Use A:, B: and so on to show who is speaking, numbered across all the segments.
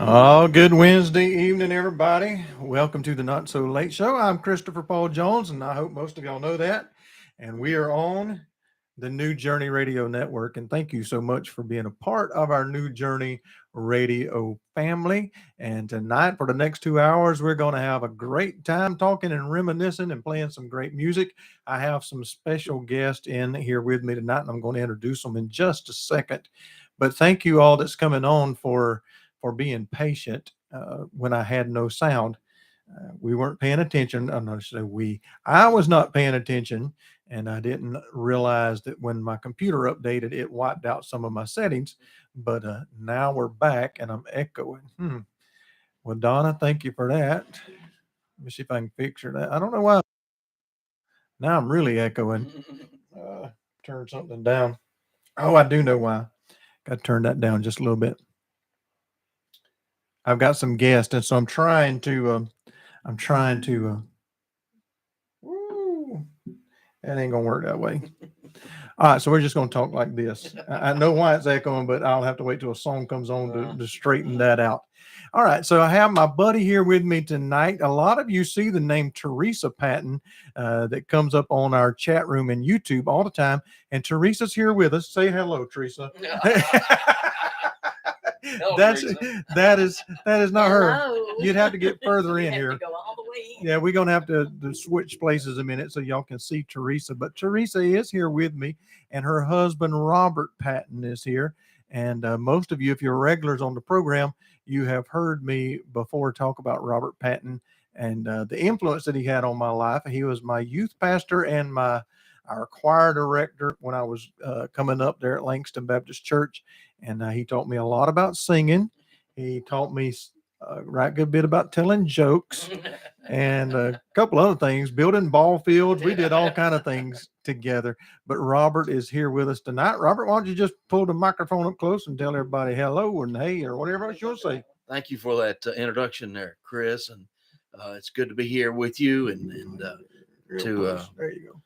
A: Oh, good Wednesday evening, everybody. Welcome to the Not So Late Show. I'm Christopher Paul Jones, and I hope most of y'all know that. And we are on the New Journey Radio Network. And thank you so much for being a part of our New Journey Radio family. And tonight, for the next 2 hours, we're going to have a great time talking and reminiscing and playing some great music. I have some special guests in here with me tonight, and I'm going to introduce them in just a second. But thank you all that's coming on for being patient when I had no sound. We weren't paying attention. I'm not say we. I was not paying attention, and I didn't realize that when my computer updated, it wiped out some of my settings. But now we're back, and I'm echoing. Well, Donna, thank you for that. Let me see if I can fix that. I don't know why. Now I'm really echoing. Uh, Turn something down. Oh, I do know why. Got to turn that down just a little bit. I've got some guests, and so I'm trying to. Woo, that ain't gonna work that way. All right, so we're just gonna talk like this. I know why it's echoing, but I'll have to wait till a song comes on to straighten that out. All right, so I have my buddy here with me tonight. A lot of you see the name Teresa Patton that comes up on our chat room and YouTube all the time, and Teresa's here with us. Say hello, Teresa. That's that is not her. You'd have to get further in here.
B: Go all the way in.
A: Yeah, we're gonna have to switch places a minute so y'all can see Teresa. But Teresa is here with me, and her husband Robert Patton is here. And most of you, if you're regulars on the program, you have heard me before talk about Robert Patton and the influence that he had on my life. He was my youth pastor and our choir director when I was coming up there at Langston Baptist Church, and he taught me a lot about singing. He taught me right good bit about telling jokes and a couple other things, building ball fields. We did all kind of things together. But Robert is here with us tonight. Robert, why don't you just pull the microphone up close and tell everybody hello and hey or whatever else you'll say.
C: Thank you for that introduction there, Chris. And it's good to be here with you and
A: There you go.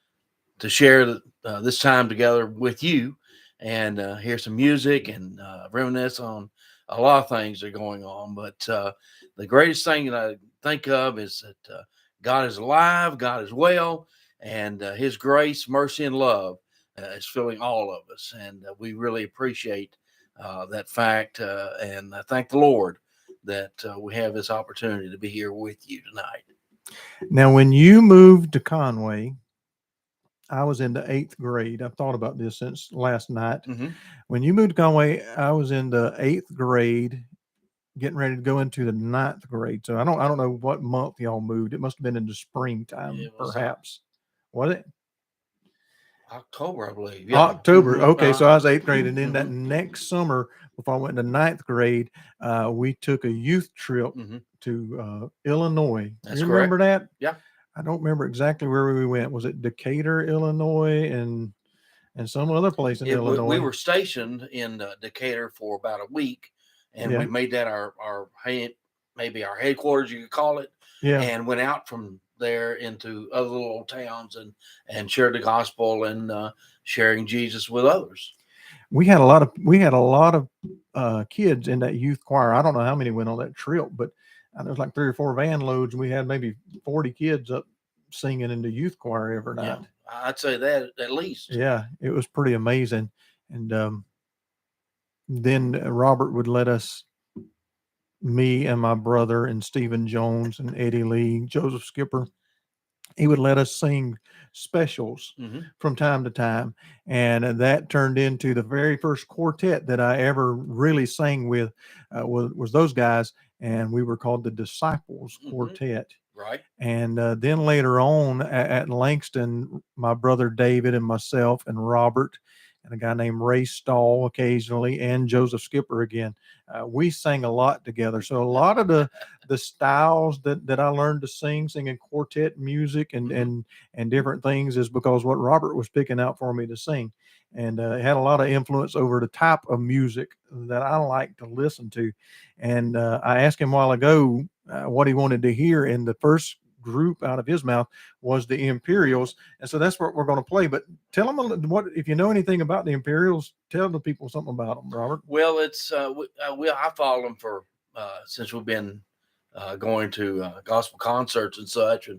C: to share this time together with you and hear some music and reminisce on a lot of things that are going on. But the greatest thing that I think of is that God is alive, God is well, and his grace, mercy, and love is filling all of us. And we really appreciate that fact. And I thank the Lord that we have this opportunity to be here with you tonight.
A: Now, when you moved to Conway, I was in the 8th grade. I've thought about this since last night.
C: Mm-hmm.
A: When you moved to Conway, I was in the 8th grade, getting ready to go into the 9th grade. So I don't know what month y'all moved. It must have been in the springtime, perhaps. Was it?
C: October, I believe. Yeah.
A: October.
C: Mhm.
A: Okay, so I was 8th grade, and then that next summer, before I went to 9th grade, we took a youth trip to Illinois.
C: That's
A: you remember
C: correct.
A: that?
C: Yeah.
A: I don't remember exactly where we went. Was it Decatur, Illinois, and some other place in Illinois?
C: We were stationed in Decatur for about a week, and we made that our maybe our headquarters, you could call it.
A: Yeah.
C: And went out from there into other little towns and shared the gospel and sharing Jesus with others.
A: We had a lot of kids in that youth choir. I don't know how many went on that trip, but there was like 3 or 4 van loads, and we had maybe 40 kids up singing in the youth choir every night.
C: Yeah, I'd say that at least.
A: Yeah, it was pretty amazing. And then Robert would let us, me and my brother and Stephen Jones and Eddie Lee, Joseph Skipper, he would let us sing specials from time to time. And that turned into the very first quartet that I ever really sang with was those guys. And we were called the Disciples Quartet.
C: Right.
A: And then later on at Langston, my brother David and myself and Robert and a guy named Ray Stahl occasionally and Joseph Skipper again, we sang a lot together. So a lot of the styles that I learned to singing quartet music and different things is because what Robert was picking out for me to sing. And it had a lot of influence over the type of music that I like to listen to. And I asked him a while ago what he wanted to hear, and the first group out of his mouth was the Imperials. And so that's what we're going to play. But tell them what, if you know anything about the Imperials, tell the people something about them, Robert.
C: Well, it's I follow them for since we've been going to gospel concerts and such,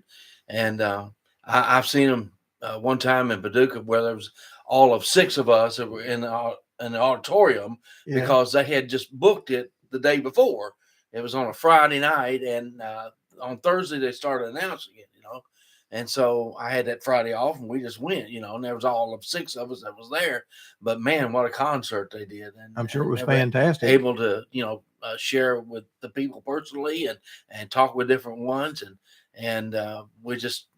C: and I've seen them one time in Paducah where there was all of 6 of us that were in the auditorium
A: Yeah.
C: because they had just booked it the day before. It was on a Friday night, and on Thursday they started announcing it, and so I had that Friday off, and we just went, and there was all of 6 of us that was there. But man, what a concert they did! And
A: I'm sure it was
C: they were
A: fantastic.
C: able to, share with the people personally and talk with different ones, and we just,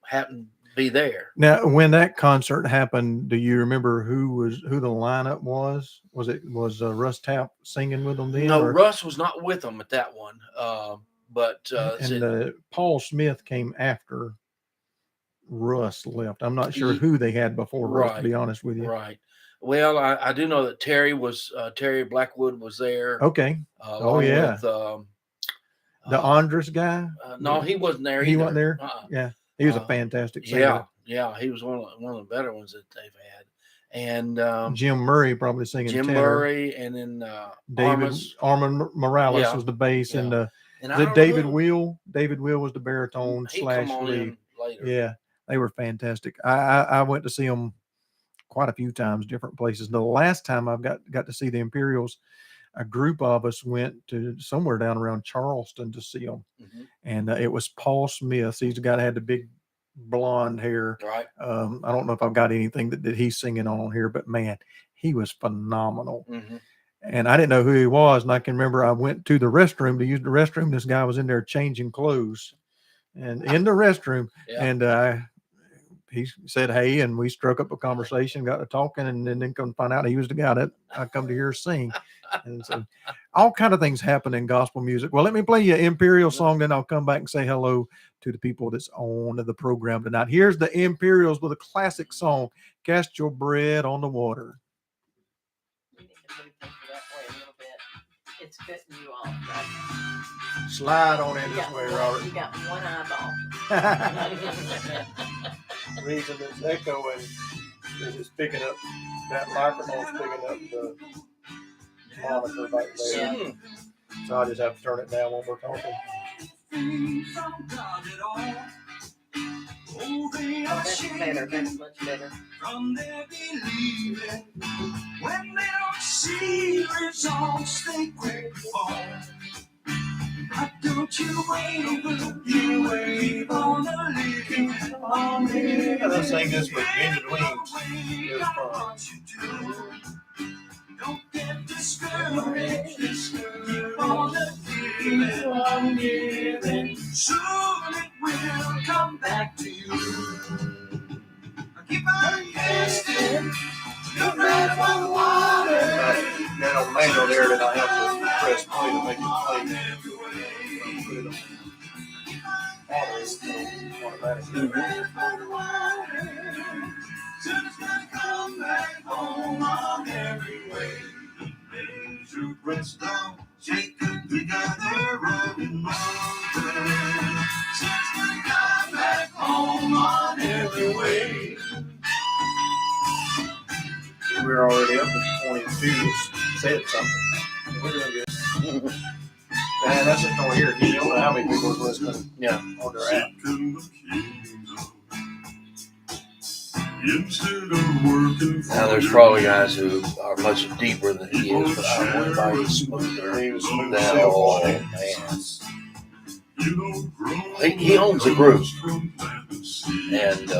C: happened to be there.
A: Now, when that concert happened, do you remember who the lineup was? Was Russ Tapp singing with them then?
C: No,
A: or-
C: Russ was not with them at that one. But
A: and Paul Smith came after Russ left. I'm not sure
C: Ye-
A: who they had before Russ, to
C: Right.
A: be honest with you.
C: right. Well, I do know that Terry Blackwood was there.
A: Okay.
C: along
A: yeah.
C: With,
A: The Andres guy?
C: no, he wasn't there.
A: He
C: either.
A: wasn't there? Yeah. He was a
C: Uh,
A: fantastic singer.
C: Yeah, he was one of the better ones that they've had. And
A: Jim Murray probably singing
C: Jim
A: tenor.
C: Murray, and then
A: Armin Morales
C: Yeah,
A: was the bass, and
C: and I
A: the
C: don't
A: David
C: know,
A: Wheel. David Wheel was the baritone
C: he
A: slash
C: come on
A: lead.
C: in later.
A: Yeah, they were fantastic. I went to see them quite a few times, different places. The last time I've got to see the Imperials, a group of us went to somewhere down around Charleston to see them,
C: Mhm.
A: and it was Paul Smith. He's the guy that had the big blonde hair.
C: Right.
A: I don't know if I've got anything that he's singing on here, but man, he was phenomenal.
C: Mm-hmm.
A: And I didn't know who he was. And I can remember I went to the restroom to use the restroom. This guy was in there changing clothes and in the restroom.
C: Yeah.
A: And he said, hey, and we struck up a conversation, got to talking, and then come to find out he was the guy that I come to hear sing. And so all kind of things happen in gospel music. Well, let me play you an Imperial song, then I'll come back and say hello to the people that's on the program tonight. Here's the Imperials with a classic song, Cast Your Bread on the Water.
B: You need to move things that way a little bit. It's cutting you off. Right?
A: Slide on in
B: You
A: this
B: got
A: way,
B: one-
A: Robert.
B: You got one eyeball.
A: The reason it's echoing is it's picking up, that microphone's picking up the monitor back there.
B: Yeah.
A: So I just have to turn it down when we're talking.
B: Oh, that's better. That's much better.
D: From their believing, when they don't see results, they quick fall. But don't you wave on a living on it.
A: Let's sing this with Bended Wings. It's fun.
D: Don't get discouraged. Keep on giving. Soon it will come back to you. Keep on casting your bread on the water.
A: Now on manual there, then I have to press play to make it play. Put it on automatically.
D: Soon it's gonna come back home on every way. Things you press down, shake it together, rolling over. Soon it's gonna come back home on every way.
A: We're already up to 22. Said something. We're doing good. Man, that's just over here. You don't know how many people are listening.
C: Yeah.
A: On their app.
C: Now there's probably guys who are much deeper than he is, but I don't know why he's smoother.
A: He was smooth
C: That
A: so
C: oh
A: funny.
C: man. He owns a group, and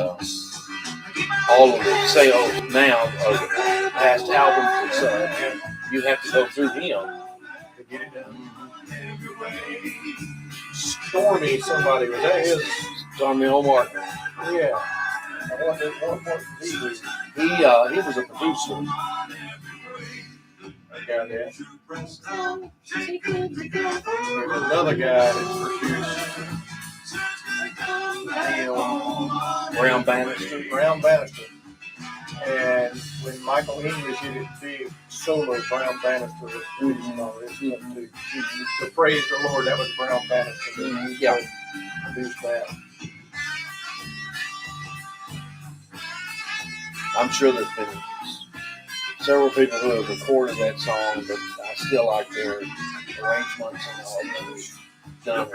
C: all of the sales now of past albums and such, you have to go through him.
A: To get it done. Stormy, somebody was that his?
C: Tommy Omar.
A: Yeah. What did he do?
C: He was a producer.
A: That guy there. There's another guy that's produced.
C: Brown Bannister.
A: Brown Bannister. And when Michael English hit it big solo, Brown Bannister was produced on it too. So praise the Lord, that was Brown Bannister that
C: Yeah.
A: produced that.
C: I'm sure there's been several people who have recorded that song, but I still like their
A: arrangements and all those done.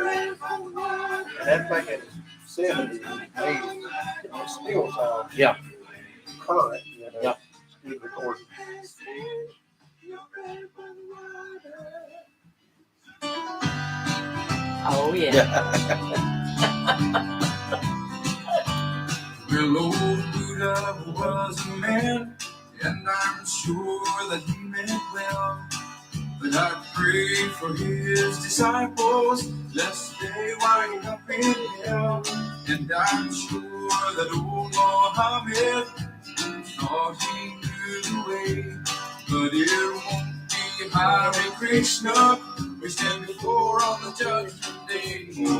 A: And that's back in the 70s, 80s. It still sounds
C: Yeah.
A: current, you know.
C: Yeah.
A: Good recording.
B: Oh yeah.
D: Well, old Buddha was a man, and I'm sure that he meant well. But I pray for his disciples, lest they wind up in hell. And I'm sure that old Muhammad thought he knew the way. But it won't be Hare Krishna we stand before on the judgment day.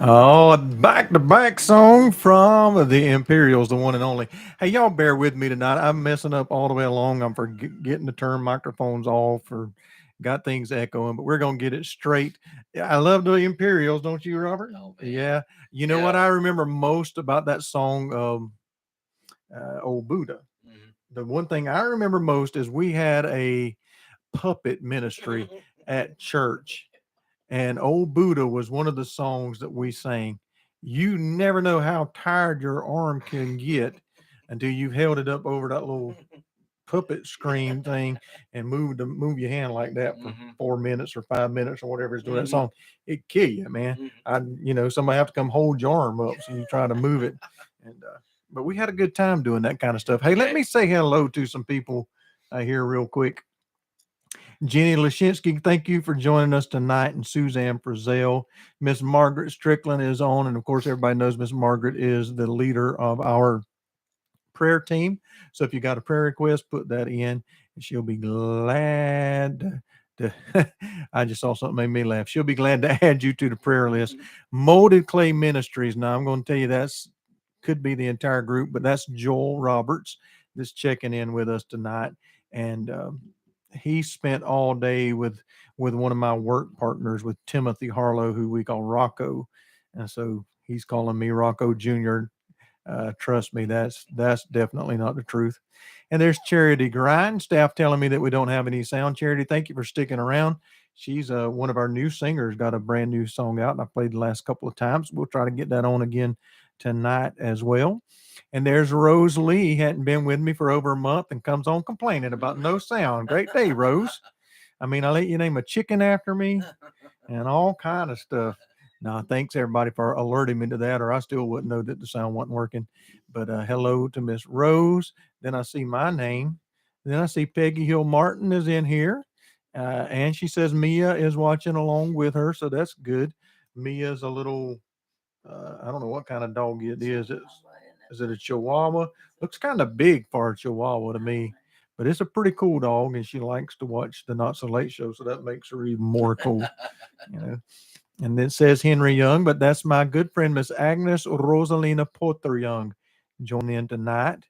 A: Oh, back to back song from the Imperials, the one and only. Hey, y'all bear with me tonight. I'm messing up all the way along. I'm forgetting to turn microphones off or got things echoing, but we're going to get it straight. I love the Imperials, don't you, Robert?
C: Oh, man.
A: Yeah. You know what
C: Yeah.
A: I remember most about that song, Old Buddha?
C: Mhm.
A: The one thing I remember most is we had a puppet ministry at church. And Old Buddha was one of the songs that we sang. You never know how tired your arm can get until you've held it up over that little puppet screen thing and move your hand like that for
C: Mhm.
A: 4 minutes or 5 minutes or whatever is doing that
C: Mhm.
A: song. It kill you, man. Somebody have to come hold your arm up so you try to move it. And but we had a good time doing that kind of stuff. Hey, let
C: Okay.
A: me say hello to some people here real quick. Jenny Lashinsky, thank you for joining us tonight, and Suzanne Frizzell. Miss Margaret Strickland is on, and of course, everybody knows Miss Margaret is the leader of our prayer team. So if you got a prayer request, put that in, and she'll be glad to. I just saw something made me laugh. She'll be glad to add you to the prayer list. Molded Clay Ministries. Now I'm going to tell you that's could be the entire group, but that's Joel Roberts that's checking in with us tonight. And he spent all day with one of my work partners, with Timothy Harlow, who we call Rocco. And so he's calling me Rocco Jr. Trust me, that's definitely not the truth. And there's Charity Grind, staff telling me that we don't have any sound. Charity, thank you for sticking around. She's one of our new singers, got a brand new song out, and I played the last couple of times. We'll try to get that on again tonight as well. And there's Rose Lee, hadn't been with me for over a month and comes on complaining about no sound. Great day, Rose. I mean, I let you name a chicken after me and all kind of stuff. Now, thanks everybody for alerting me to that, or I still wouldn't know that the sound wasn't working. But hello to Miss Rose. Then I see my name. Then I see Peggy Hill Martin is in here. And she says Mia is watching along with her. So that's good. Mia's a little, I don't know what kind of dog it is. Is it a Chihuahua? Looks kind of big for a Chihuahua to me. But it's a pretty cool dog, and she likes to watch the Not So Late show. So that makes her even more cool. You know. And it says Henry Young, but that's my good friend, Miss Agnes Rosalina Potter Young, joining in tonight.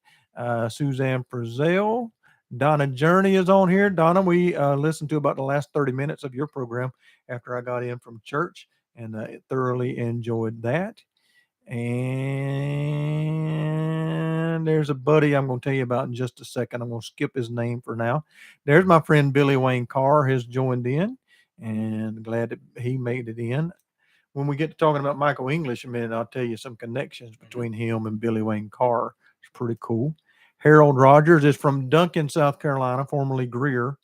A: Suzanne Frizzell, Donna Journey is on here. Donna, we listened to about the last 30 minutes of your program after I got in from church, and thoroughly enjoyed that. And there's a buddy I'm going to tell you about in just a second. I'm going to skip his name for now. There's my friend Billy Wayne Carr has joined in, and glad that he made it in. When we get to talking about Michael English in a minute, I'll tell you some connections between him and Billy Wayne Carr. It's pretty cool. Harold Rogers is from Duncan, South Carolina, formerly Greer.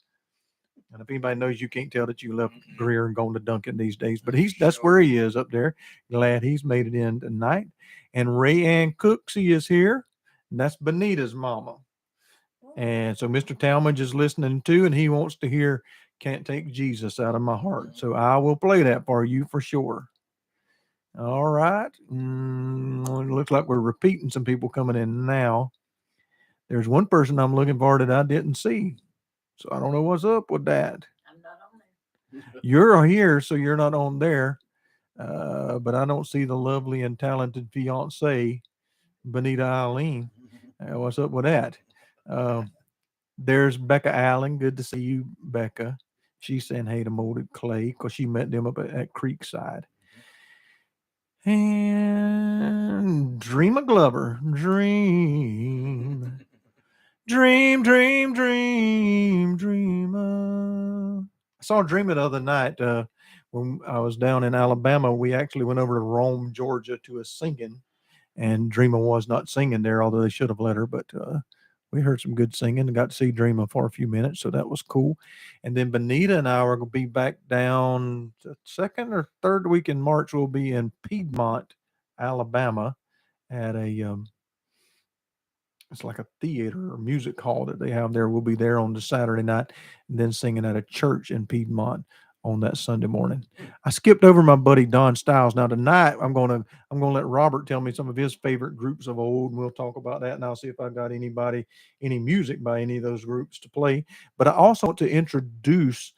A: And if anybody knows, you can't tell that you left Greer and gone to Duncan these days, but that's where he is up there. Glad he's made it in tonight. And Ray Ann Cooksey is here. And that's Benita's mama. And so Mr. Talmadge is listening too, and he wants to hear Can't Take Jesus Out of My Heart. So I will play that for you for sure. All right. It looks like we're repeating some people coming in now. There's one person I'm looking for that I didn't see. So I don't know what's up with that.
B: I'm not on there.
A: You're here, so you're not on there. But I don't see the lovely and talented fiance, Benita Eileen. What's up with that? There's Becca Allen. Good to see you, Becca. She's saying hey to Molded Clay because she met them up at Creekside. And Dream of Glover. Dream. Dream, dream, dream, dreamer. I saw Dreamer the other night when I was down in Alabama. We actually went over to Rome, Georgia to a singing, and Dreamer was not singing there, although they should have let her. But we heard some good singing and got to see Dreamer for a few minutes, so that was cool. And then Benita and I are going to be back down the second or third week in March. We'll be in Piedmont, Alabama, at a it's like a theater or music hall that they have there. We'll be there on the Saturday night and then singing at a church in Piedmont on that Sunday morning. I skipped over my buddy Don Stiles. Now tonight I'm gonna let Robert tell me some of his favorite groups of old, and we'll talk about that. And I'll see if I got any music by any of those groups to play. But I also want to introduce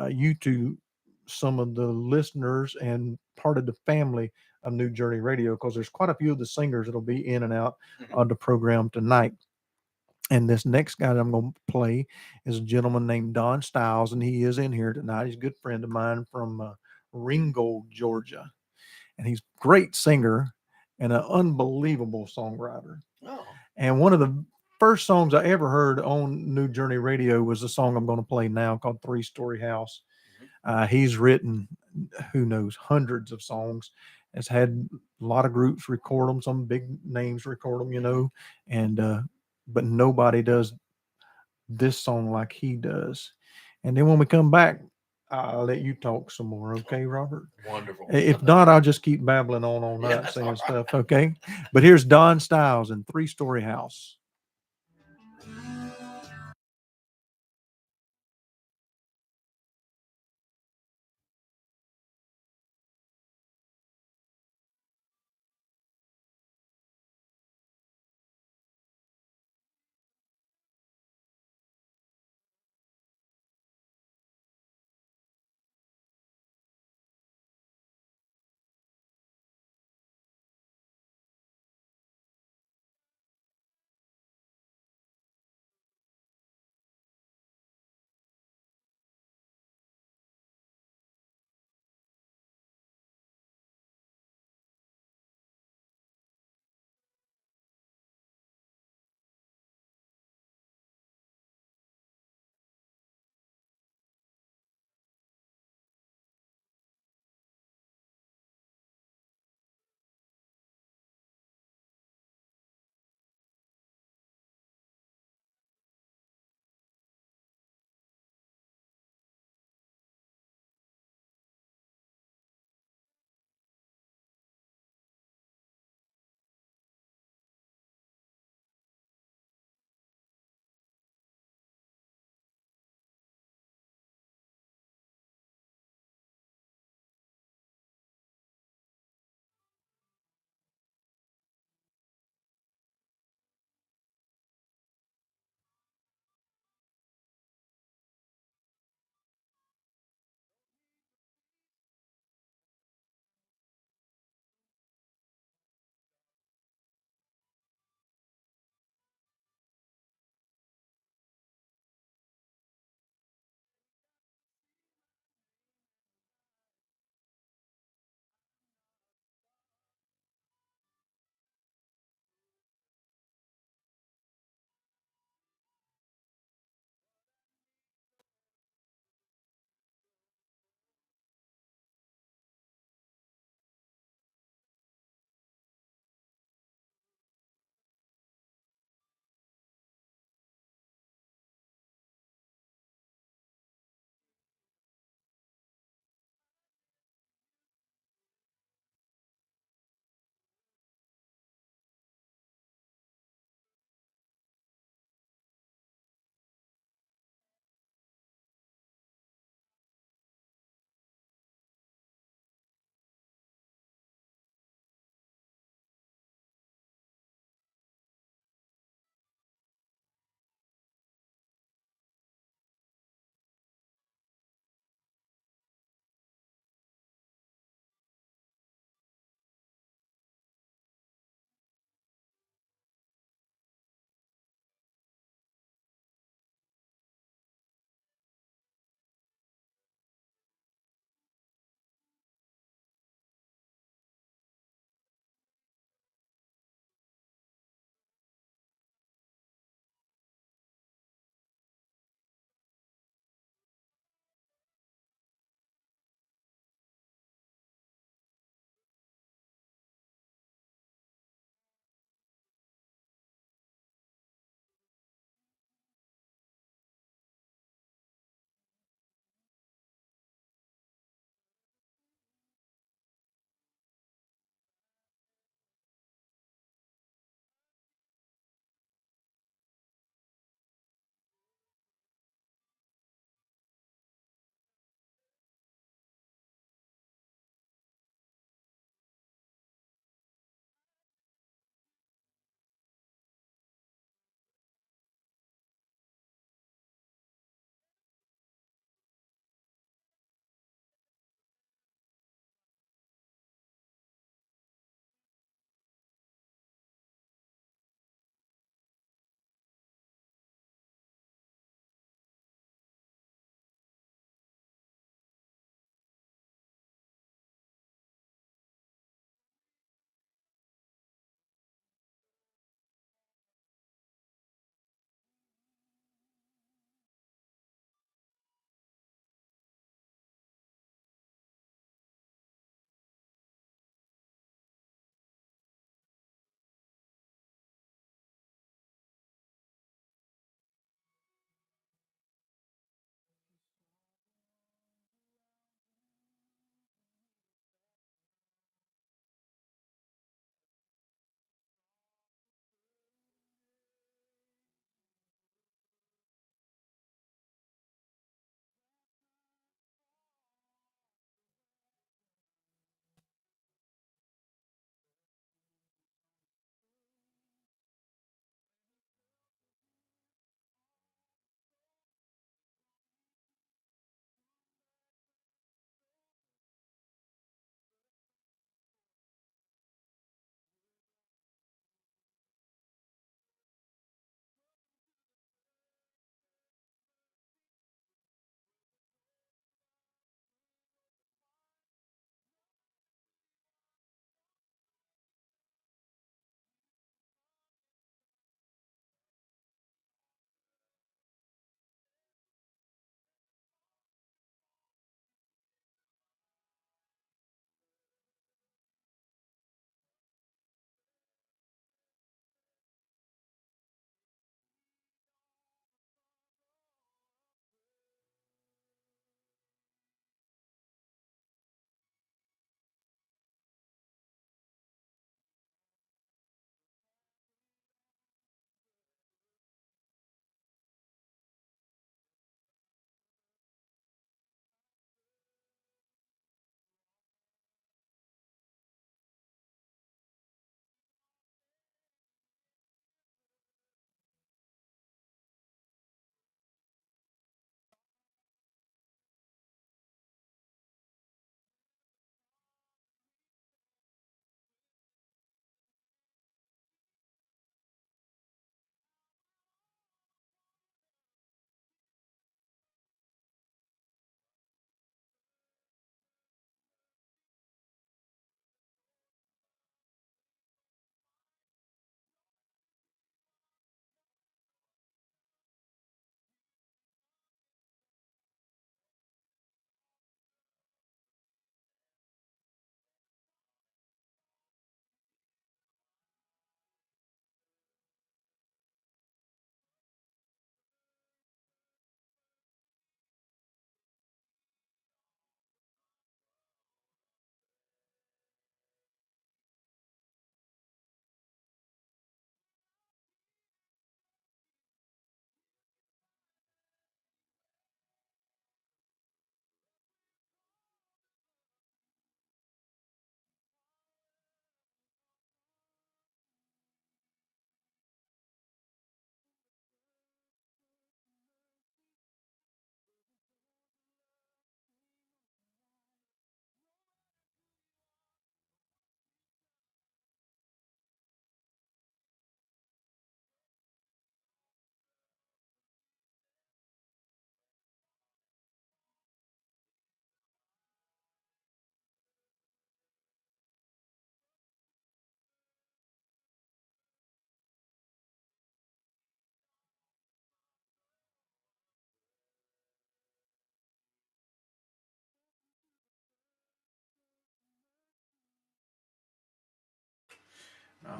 A: you to some of the listeners and part of the family of New Journey Radio, because there's quite a few of the singers that'll be in and out of the program tonight. And this next guy that I'm going to play is a gentleman named Don Stiles, and he is in here tonight. He's a good friend of mine from Ringgold, Georgia, and he's a great singer and an unbelievable songwriter.
C: Oh.
A: And one of the first songs I ever heard on New Journey Radio was the song I'm going to play now called Three Story House. He's written, who knows, hundreds of songs, has had a lot of groups record them, some big names record them, and but nobody does this song like he does. And then when we come back, I'll let you talk some more. Okay, Robert?
C: Wonderful.
A: If not, I'll just keep babbling on that, saying stuff. Okay. But here's Don Stiles in Three Story House.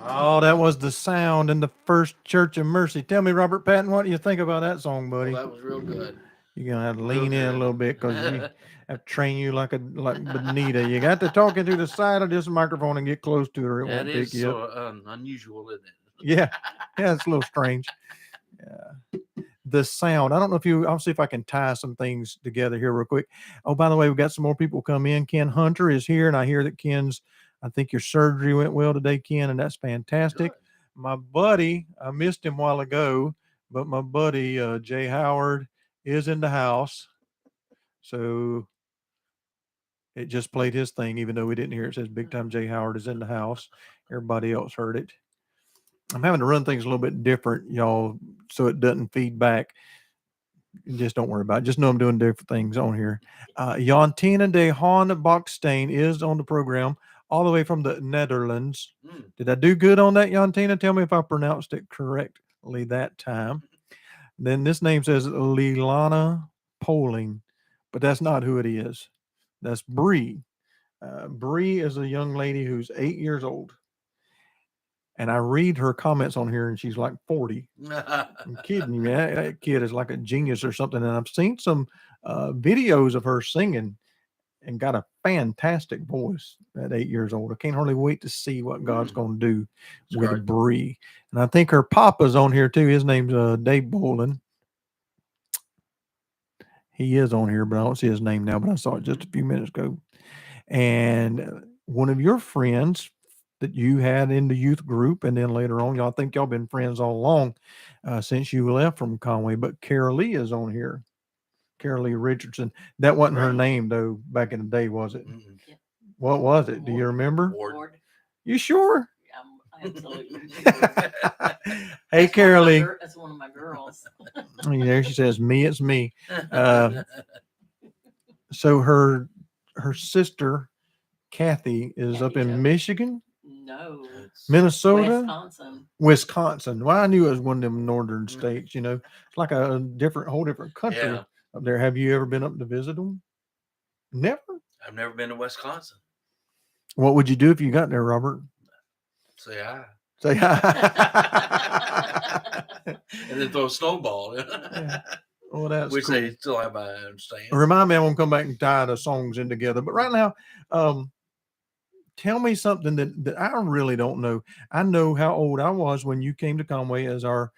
A: Oh, that was The Sound in the First Church of Mercy. Tell me, Robert Patton, what do you think about that song,
C: Well,
A: buddy?
C: that was real good.
A: You're gonna have to
C: Real
A: lean in a
C: good.
A: little bit because you have to train you like Benita. You got to talk into the side of this microphone and get close to her. It
C: That
A: won't pick
C: is
A: you up.
C: so unusual, isn't it?
A: Yeah, yeah, it's a little strange. Yeah. The Sound. I don't know if you. I'll see if I can tie some things together here real quick. Oh, by the way, we've got some more people come in. Ken Hunter is here, and I hear that Ken's. I think your surgery went well today, Ken, and that's fantastic.
C: Good.
A: My buddy, I missed him a while ago, but my buddy Jay Howard is in the house, so it just played his thing, even though we didn't hear it. It says Big Time Jay Howard is in the house. Everybody else heard it. I'm having to run things a little bit different, y'all, so it doesn't feed back. Just don't worry about it. Just know I'm doing different things on here. Jantina de Haan Boksteen is on the program all the way from the Netherlands.
C: Mm.
A: Did I do good on that, Jantina? Tell me if I pronounced it correctly that time. Then this name says Lilana Poling, but that's not who it is. That's Bree. Bree is a young lady who's 8 years old. And I read her comments on here, and she's like 40. I'm kidding you, man. That kid is like a genius or something. And I've seen some videos of her singing and got a fantastic voice at 8 years old. I can't hardly wait to see what God's going to do
C: That's
A: with
C: great.
A: Bree. And I think her papa's on here too. His name's Dave Bolin. He is on here, but I don't see his name now, but I saw it just a few minutes ago. And one of your friends that you had in the youth group, and then later on, y'all think y'all been friends all along since you left from Conway, but Carol Lee is on here. Carol Lee Richardson. That wasn't her
C: Right.
A: name, though, back in the day, was it?
C: Mm-mm.
A: What was it? Do you remember?
C: Ward.
B: Lord,
A: You sure?
B: I'm absolutely sure.
A: Hey, Carol Lee.
B: That's one of my girls.
A: There she says, me, it's me. So her sister, Kathy, is up
B: Kathy
A: in
B: Jones.
A: Michigan,
B: No,
A: Minnesota,
B: Wisconsin.
A: Wisconsin. Well, I knew it was one of them northern states, you know. It's like a whole different country
C: Yeah.
A: up there. Have you ever been up to visit them? Never?
C: I've never been to Wisconsin.
A: What would you do if you got there, Robert?
C: Say hi.
A: Say hi.
C: And then throw a snowball.
A: Well, that's
C: Which
A: cool.
C: they still have, I understand.
A: Remind me, I won't come back and tie the songs in together. But right now, tell me something that I really don't know. I know how old I was when you came to Conway as our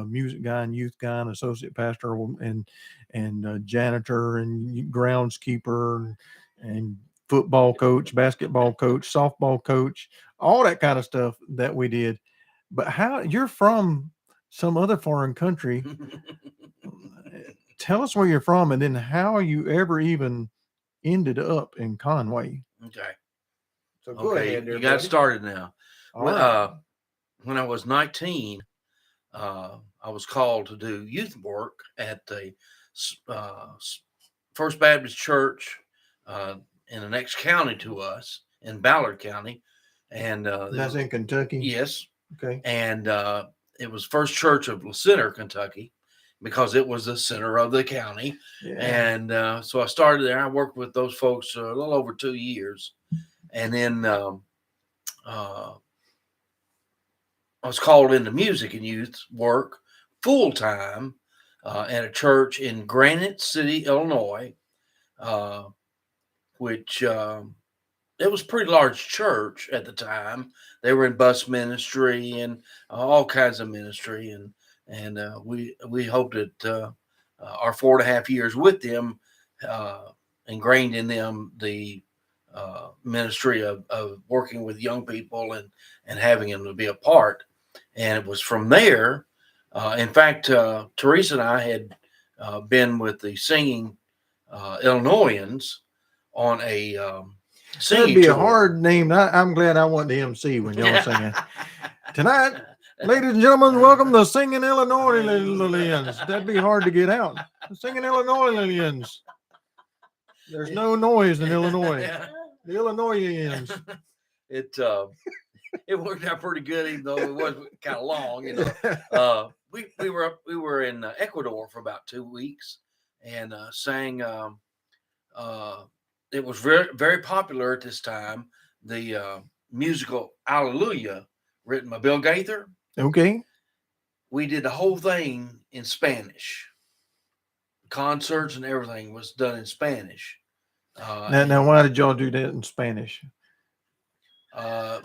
A: music guy and youth guy and associate pastor and janitor and groundskeeper and football coach, basketball coach, softball coach, all that kind of stuff that we did. But how you're from some other foreign country? Tell us where you're from, and then how you ever even ended up in Conway.
C: Okay.
A: So
C: Okay. You got started now.
A: All
C: Well,
A: right.
C: when I was 19, I was called to do youth work at the First Baptist Church in the next county to us in Ballard County. And
A: That's in Kentucky.
C: yes.
A: Okay.
C: And it was First Church of Center, Kentucky, because it was the center of the county.
A: Yeah.
C: And so I started there. I worked with those folks a little over 2 years. And then I was called into music and youth work full time at a church in Granite City, Illinois, which it was a pretty large church at the time. They were in bus ministry and all kinds of ministry, and we hoped that our 4.5 years with them ingrained in them the ministry of working with young people and having them to be a part. And it was from there. In fact, Teresa and I had been with the singing Illinoisans on a singing
A: That'd be
C: tour.
A: a hard name. I'm glad I wasn't the MC when y'all were singing. Tonight, ladies and gentlemen, welcome to Singing Illinoisans. That'd be hard to get out. Singing Illinoisans. There's no noise in Illinois.
C: Yeah.
A: The Illinoisans.
C: It worked out pretty good, even though it was kind of long. You know, we were in Ecuador for about 2 weeks and sang. It was very very popular at this time. The musical Alleluia written by Bill Gaither.
A: Okay.
C: We did the whole thing in Spanish. Concerts and everything was done in Spanish.
A: Now, why did y'all do that in Spanish?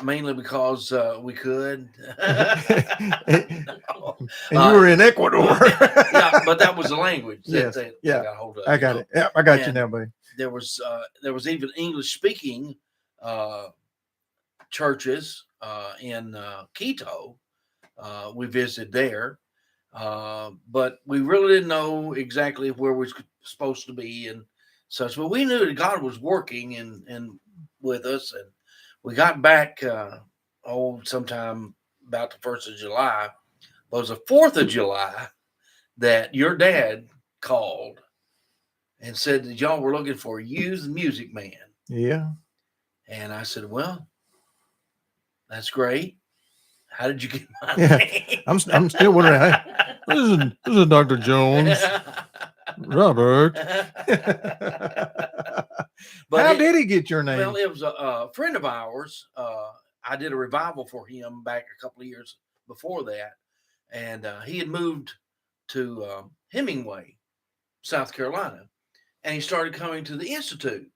C: Mainly because we could.
A: And
C: No.
A: you were in Ecuador.
C: Yeah, but that was the language that
A: Yes,
C: they
A: yeah.
C: got hold of.
A: I
C: you
A: got
C: know.
A: it. Yeah, I got you
C: And
A: now, buddy.
C: There was even English speaking churches in Quito. We visited there, but we really didn't know exactly where we were supposed to be and such. But we knew that God was working and with us, and we got back sometime about the 1st of July. It was the 4th of July that your dad called and said that y'all were looking for a youth music man.
A: Yeah.
C: And I said, well, that's great. How did you get my
A: Yeah.
C: name?
A: I'm still wondering. This is Dr. Jones. Robert.
C: But
A: How did he get your name?
C: Well, it was a friend of ours. I did a revival for him back a couple of years before that. And he had moved to Hemingway, South Carolina. And he started coming to the Institute.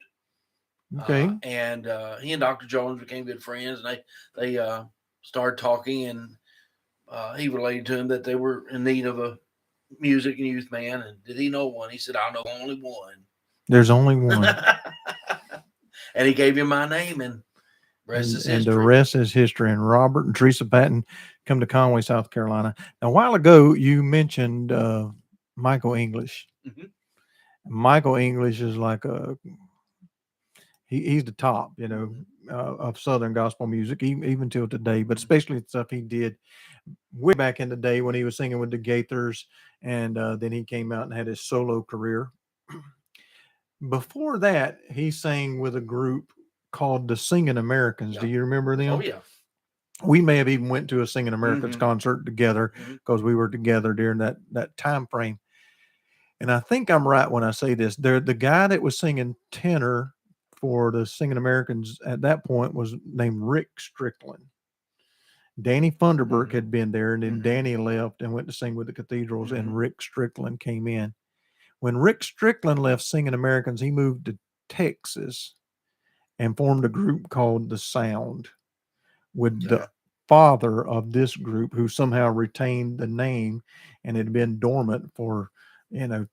A: Okay.
C: And he and Dr. Jones became good friends. And they started talking. And he related to him that they were in need of a music and youth man. And did he know one? He said, I know only one.
A: There's only one.
C: And he gave you my name, and rest is
A: And
C: history.
A: the rest is history. And Robert and Teresa Patton come to Conway, South Carolina. Now, a while ago, you mentioned Michael English.
C: Mhm.
A: Michael English is like he's the top, of Southern gospel music, even till today, but especially the stuff he did way back in the day when he was singing with the Gaithers, and then he came out and had his solo career. Before that, he sang with a group called the Singing Americans. Do
C: Yeah.
A: you remember them?
C: Oh yeah.
A: We may have even went to a Singing Americans
C: Mhm.
A: concert together
C: Mhm.
A: because we were together during that time frame. And I think I'm right when I say this. The guy that was singing tenor for the Singing Americans at that point was named Rick Strickland. Danny Funderburk
C: Mhm.
A: had been there, and then
C: Mhm.
A: Danny left and went to sing with the Cathedrals,
C: Mhm.
A: and Rick Strickland came in. When Rick Strickland left Singing Americans, he moved to Texas and formed a group called The Sound with
C: Okay.
A: the father of this group, who somehow retained the name and had been dormant for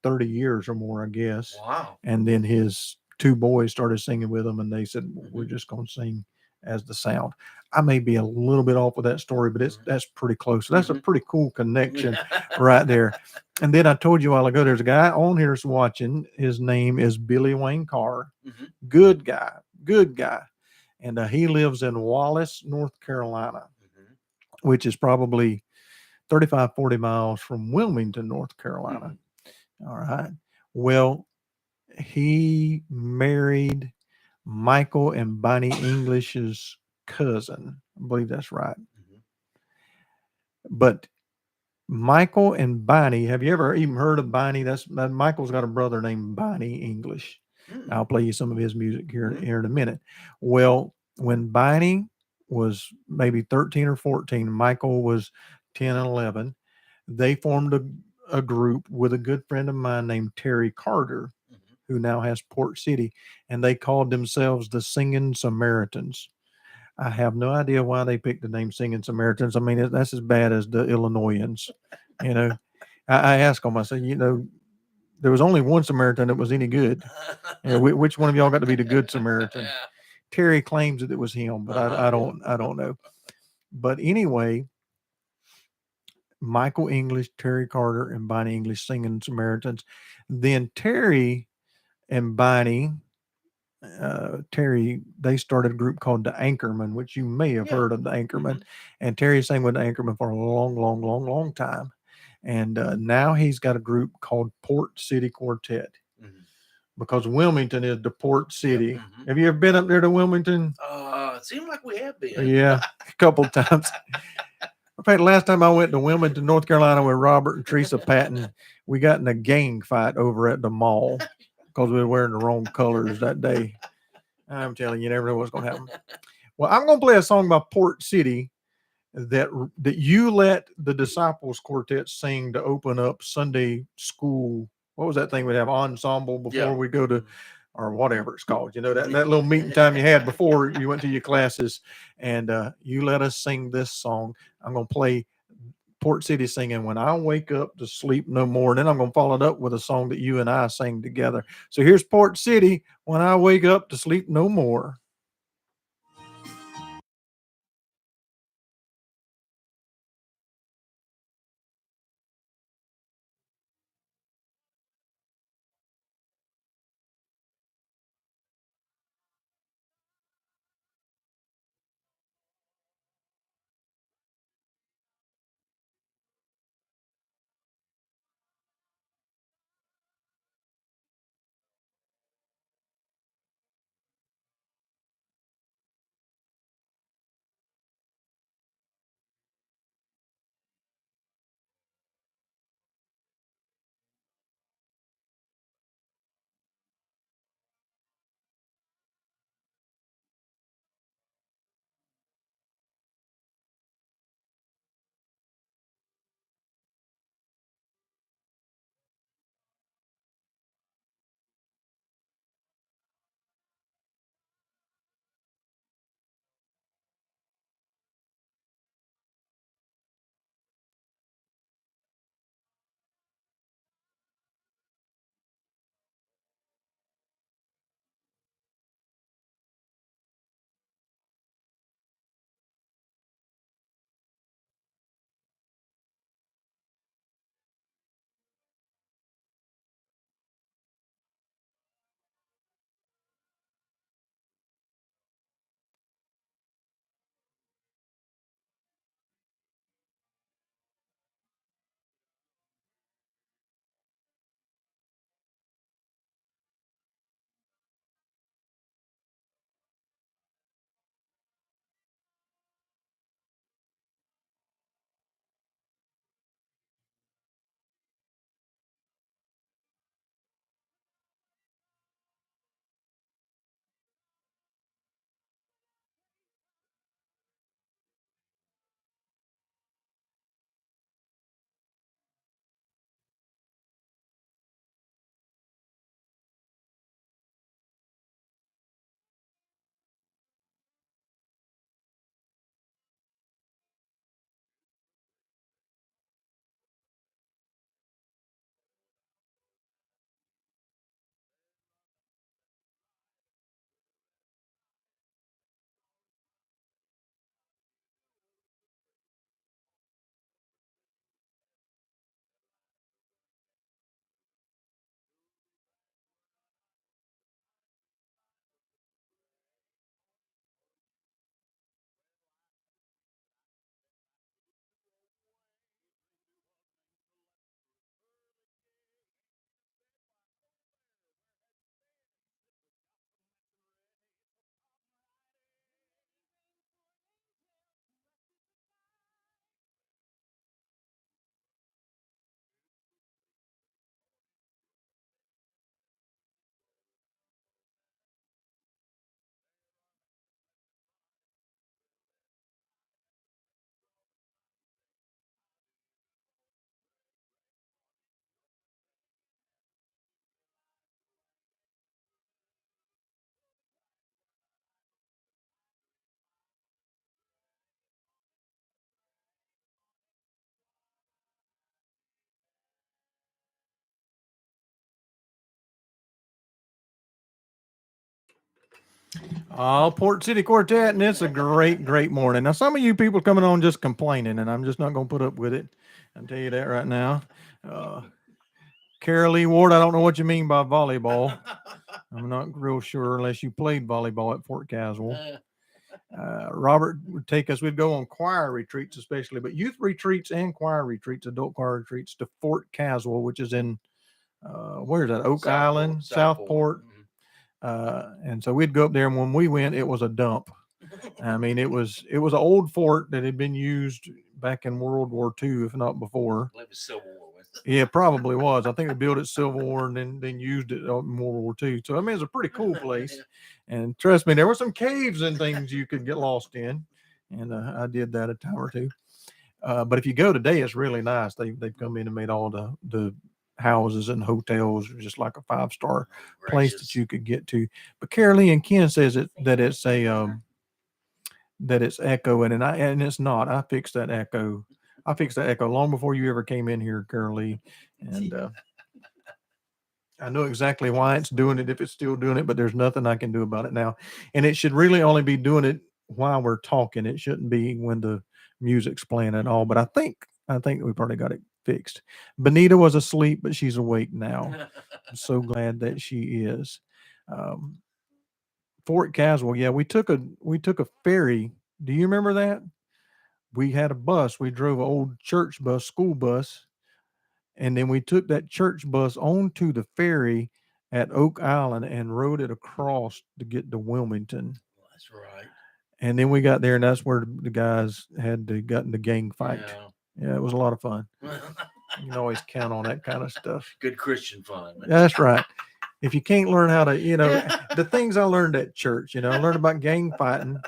A: 30 years or more, I guess.
C: Wow.
A: And then his two boys started singing with him, and they said, we're
C: Mhm.
A: just going to sing as The Sound. I may be a little bit off with that story, but that's pretty close. So that's a
C: Mhm.
A: pretty cool connection right there. And then I told you a while ago, there's a guy on here that's watching. His name is Billy Wayne Carr.
C: Mhm.
A: Good guy. And he lives in Wallace, North Carolina,
C: Mhm.
A: which is probably 35, 40 miles from Wilmington, North Carolina. All right. Well, he married Michael and Bonnie English's cousin. I believe that's right.
C: Mhm.
A: But Michael and Bonnie, have you ever even heard of Bonnie? Michael's got a brother named Bonnie English.
C: Mhm.
A: I'll play you some of his music here
C: Mhm.
A: in a minute. Well, when Bonnie was maybe 13 or 14, Michael was 10 and 11, they formed a group with a good friend of mine named Terry Carter,
C: Mhm.
A: who now has Port City, and they called themselves the Singing Samaritans. I have no idea why they picked the name Singing Samaritans. I mean, that's as bad as the Illinoisans. I asked them, I said, there was only one Samaritan that was any good. Which one of y'all got to be the good Samaritan?
C: Yeah.
A: Terry claims that it was him, but I don't know. But anyway, Michael English, Terry Carter, and Bonnie English Singing Samaritans. Then Terry and Bonnie, Terry, they started a group called the Anchorman, which you may have
C: Yeah.
A: heard of the Anchorman.
C: Mhm.
A: And Terry sang with the Anchorman for a long, long, long, long time. And now he's got a group called Port City Quartet,
C: Mhm.
A: because Wilmington is the port city.
C: Mhm.
A: Have you ever been up there to Wilmington?
C: It seemed like we have been.
A: Yeah, a couple times. In fact, last time I went to Wilmington, North Carolina with Robert and Teresa Patton, we got in a gang fight over at the mall because we were wearing the wrong colors that day. I'm telling you, you never know what's going to happen. Well, I'm going to play a song by Port City, that you let the Disciples Quartet sing to open up Sunday school. What was that thing we'd have ensemble before
C: Yeah.
A: we go to, or whatever it's called? You know, that little meeting time you had before you went to your classes, and you let us sing this song. I'm gonna play Port City singing "When I Wake Up to Sleep No More," and then I'm gonna follow it up with a song that you and I sang together. So here's Port City, "When I Wake Up to Sleep No More." Oh, Port City Quartet, and it's a great, great morning. Now, some of you people coming on just complaining, and I'm just not going to put up with it. I'll tell you that right now. Carol Lee Ward, I don't know what you mean by volleyball. I'm not real sure unless you played volleyball at Fort Caswell. Robert would take us, we'd go on choir retreats, especially, but youth retreats and choir retreats, adult choir retreats to Fort Caswell, which is in, where's that? Oak Island, Southport. And so we'd go up there, and when we went, it was a dump. I mean, it was an old fort that had been used back in World War II, if not before.
C: It was Civil War.
A: Yeah, probably was. I think they built it Civil War and then used it in World War II. So I mean, it's a pretty cool place. And trust me, there were some caves and things you could get lost in. and I did that a time or two. But if you go today, it's really nice. They've come in and made all the houses and hotels just like a 5-star place that
C: Gracious.
A: you could get to. But Carolee and Ken says that it's a that it's echoing, and it's not. I fixed that echo. I fixed that echo long before you ever came in here, Carolee, and I know exactly why it's doing it if it's still doing it, but there's nothing I can do about it now. And it should really only be doing it while we're talking. It shouldn't be when the music's playing at all. But I think we've already got it fixed. Benita was asleep, but she's awake now. I'm so glad that she is. Um, Fort Caswell, yeah, we took a ferry. Do you remember that? We had a bus. We drove an old church bus, school bus, and then we took that church bus onto the ferry at Oak Island and rode it across to get to Wilmington.
C: That's right.
A: And then we got there, and that's where the guys got in the gang fight. Yeah, it was a lot of fun.
C: Yeah.
A: You can always count on that kind of stuff.
C: Good Christian fun.
A: That's right. If you can't learn how to, the things I learned at church, I learned about gang fighting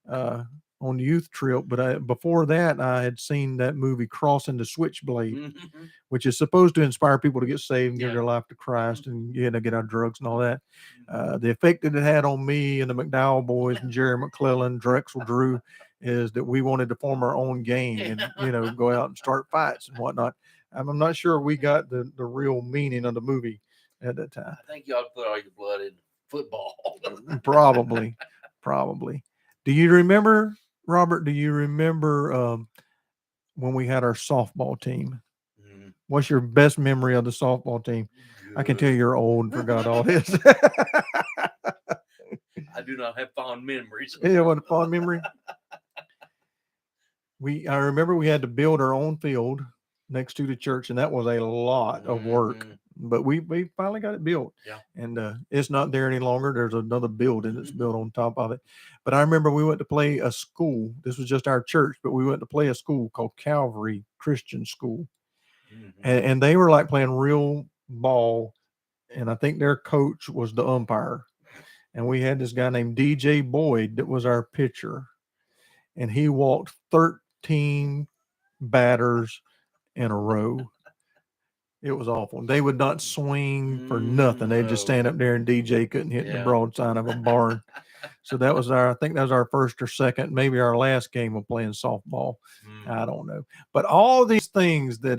A: on the youth trip. But before that, I had seen that movie Crossing the Switchblade,
C: Mhm.
A: which is supposed to inspire people to get saved and give
C: Yeah.
A: their life to Christ and get out of drugs and all that. The effect that it had on me and the McDowell boys and Jerry McClellan, Drexel Drew, is that we wanted to form our own gang and go out and start fights and whatnot. I'm not sure we got the real meaning of the movie at that time.
C: I think you ought to put all your blood in football.
A: Probably. Do you remember, Robert? Do you remember when we had our softball team?
C: Mhm.
A: What's your best memory of the softball team? I can tell you're old and forgot all this.
C: I do not have fond memories.
A: Yeah, what a fond memory. I remember we had to build our own field next to the church, and that was a lot of work.
C: Mhm.
A: But we finally got it built.
C: Yeah.
A: And it's not there any longer. There's another building that's built on top of it. But I remember we went to play a school. This was just our church, but we went to play a school called Calvary Christian School.
C: Mhm.
A: And they were like playing real ball. And I think their coach was the umpire. And we had this guy named DJ Boyd that was our pitcher. And he walked 13 batters in a row. It was awful. They would not swing for nothing. They'd just stand up there and DJ couldn't hit the
C: Yeah.
A: broadside of a barn. So I think that was our first or second, maybe our last game of playing softball. I don't know. But all these things that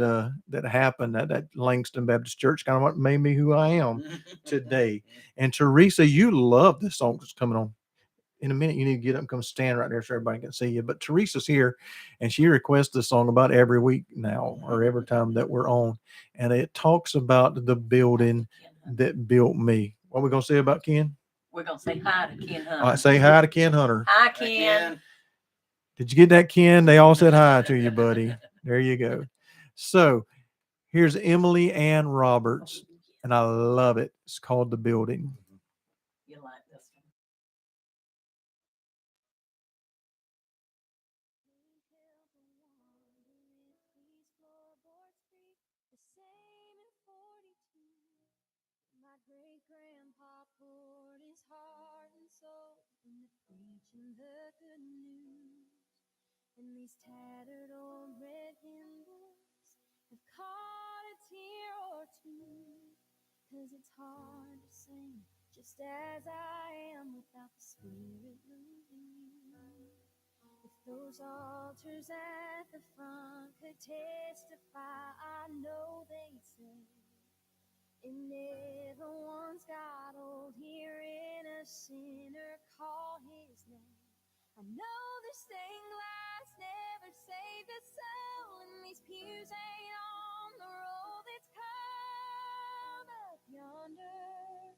A: happened at that Langston Baptist Church kind of what made me who I am today. And Teresa, you love this song that's coming on. In a minute, you need to get up and come stand right there so everybody can see you. But Teresa's here, and she requests this song about every week now or every time that we're on. And it talks about the building that built me. What are we going to say about Ken?
B: We're gonna say hi to Ken Hunter.
A: All right, say hi to Ken Hunter.
B: Hi,
C: Hey,
B: Ken.
A: Did you get that, Ken? They all said hi to you, buddy. There you go. So here's Emily Ann Roberts, and I love it. It's called The Building.
B: You like this one?
E: My great grandpa poured his heart and soul into preaching the good news. And these tattered old red hymnals have caught a tear or two. 'Cause it's hard to sing just as I am without the Spirit moving you. If those altars at the front could testify, I know they'd say it never once got old hearing a sinner call his name. I know this stained glass never saved a soul, and these pews ain't on the road that's come up yonder.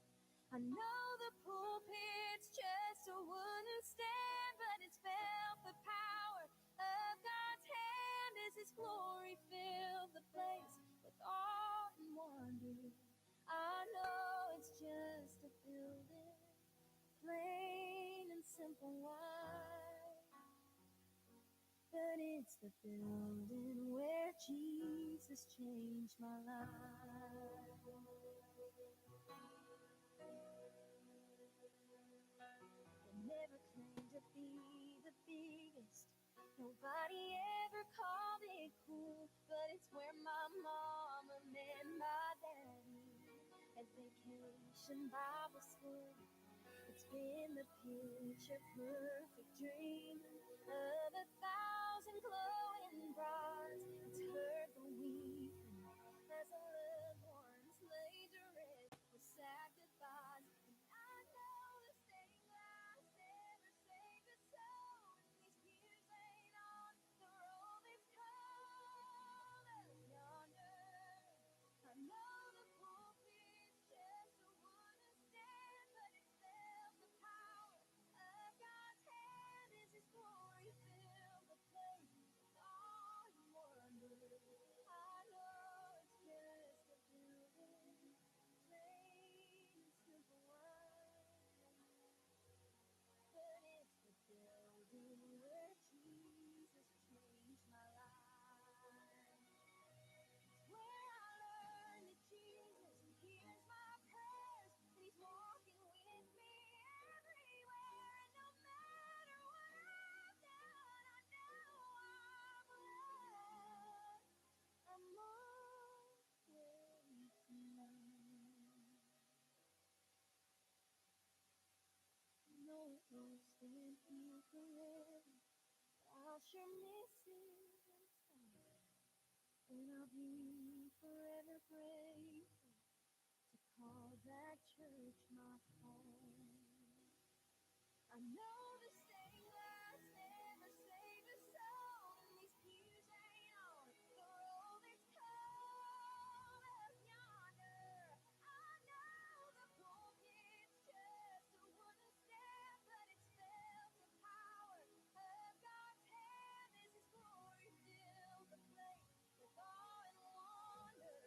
E: I know the pulpit's just a wooden stand, but it's felt the power of God's hand as His glory filled the place with awe and wonder. I know it's just a building, plain and simple white, but it's the building where Jesus changed my life. They never claimed to be the biggest Nobody ever called it cool, but it's where my mama met my daddy at Vacation Bible School. It's been the picture perfect dream of 1,000 glowing bras. It's heard the weeping as a loved ones lay to rest with sad goodbyes. And I know the stained glass never saved a soul, and these tears ain't on the road that's called us yonder. I know the pulpit's just a wooden stand, but it felt the power of God's hand as His glory filled the place with awe and wonder. I know it's just a building, plain and simple one, but it's the building where Jesus changed my life. Where I learned that Jesus hears my prayers, that He's walking with me everywhere, and no matter what I've done, I know I'm loved. I'm always loved. No one stand here forever, I'll sure miss it inside, and I'll be forever grateful to call that church my home. I know the stained glass never saved a soul, and these tears ain't on the road that's called up yonder. I know the pulpit's just a wooden step, but it's felt the power of God's hand as His glory fills the place with awe and wonder.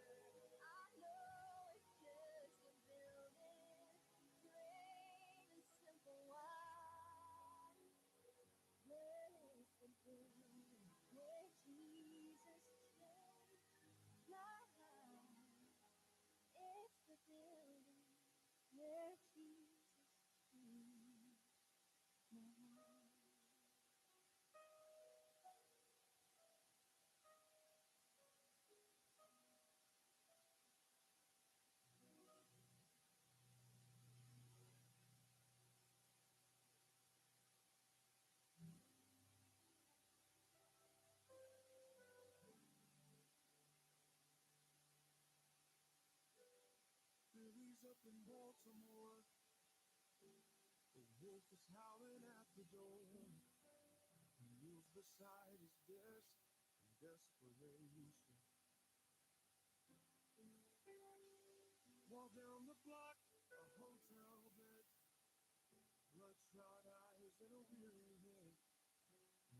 E: I know it's just a building, plain and simple one, but it's the building where Jesus changed my life. It's the building where Jesus changed my life.
D: Billy's up in Baltimore. The wolf is howling at the door. He kneels beside his desk in desperation. Walk down the block, a hotel bed, bloodshot eyes and a weary head.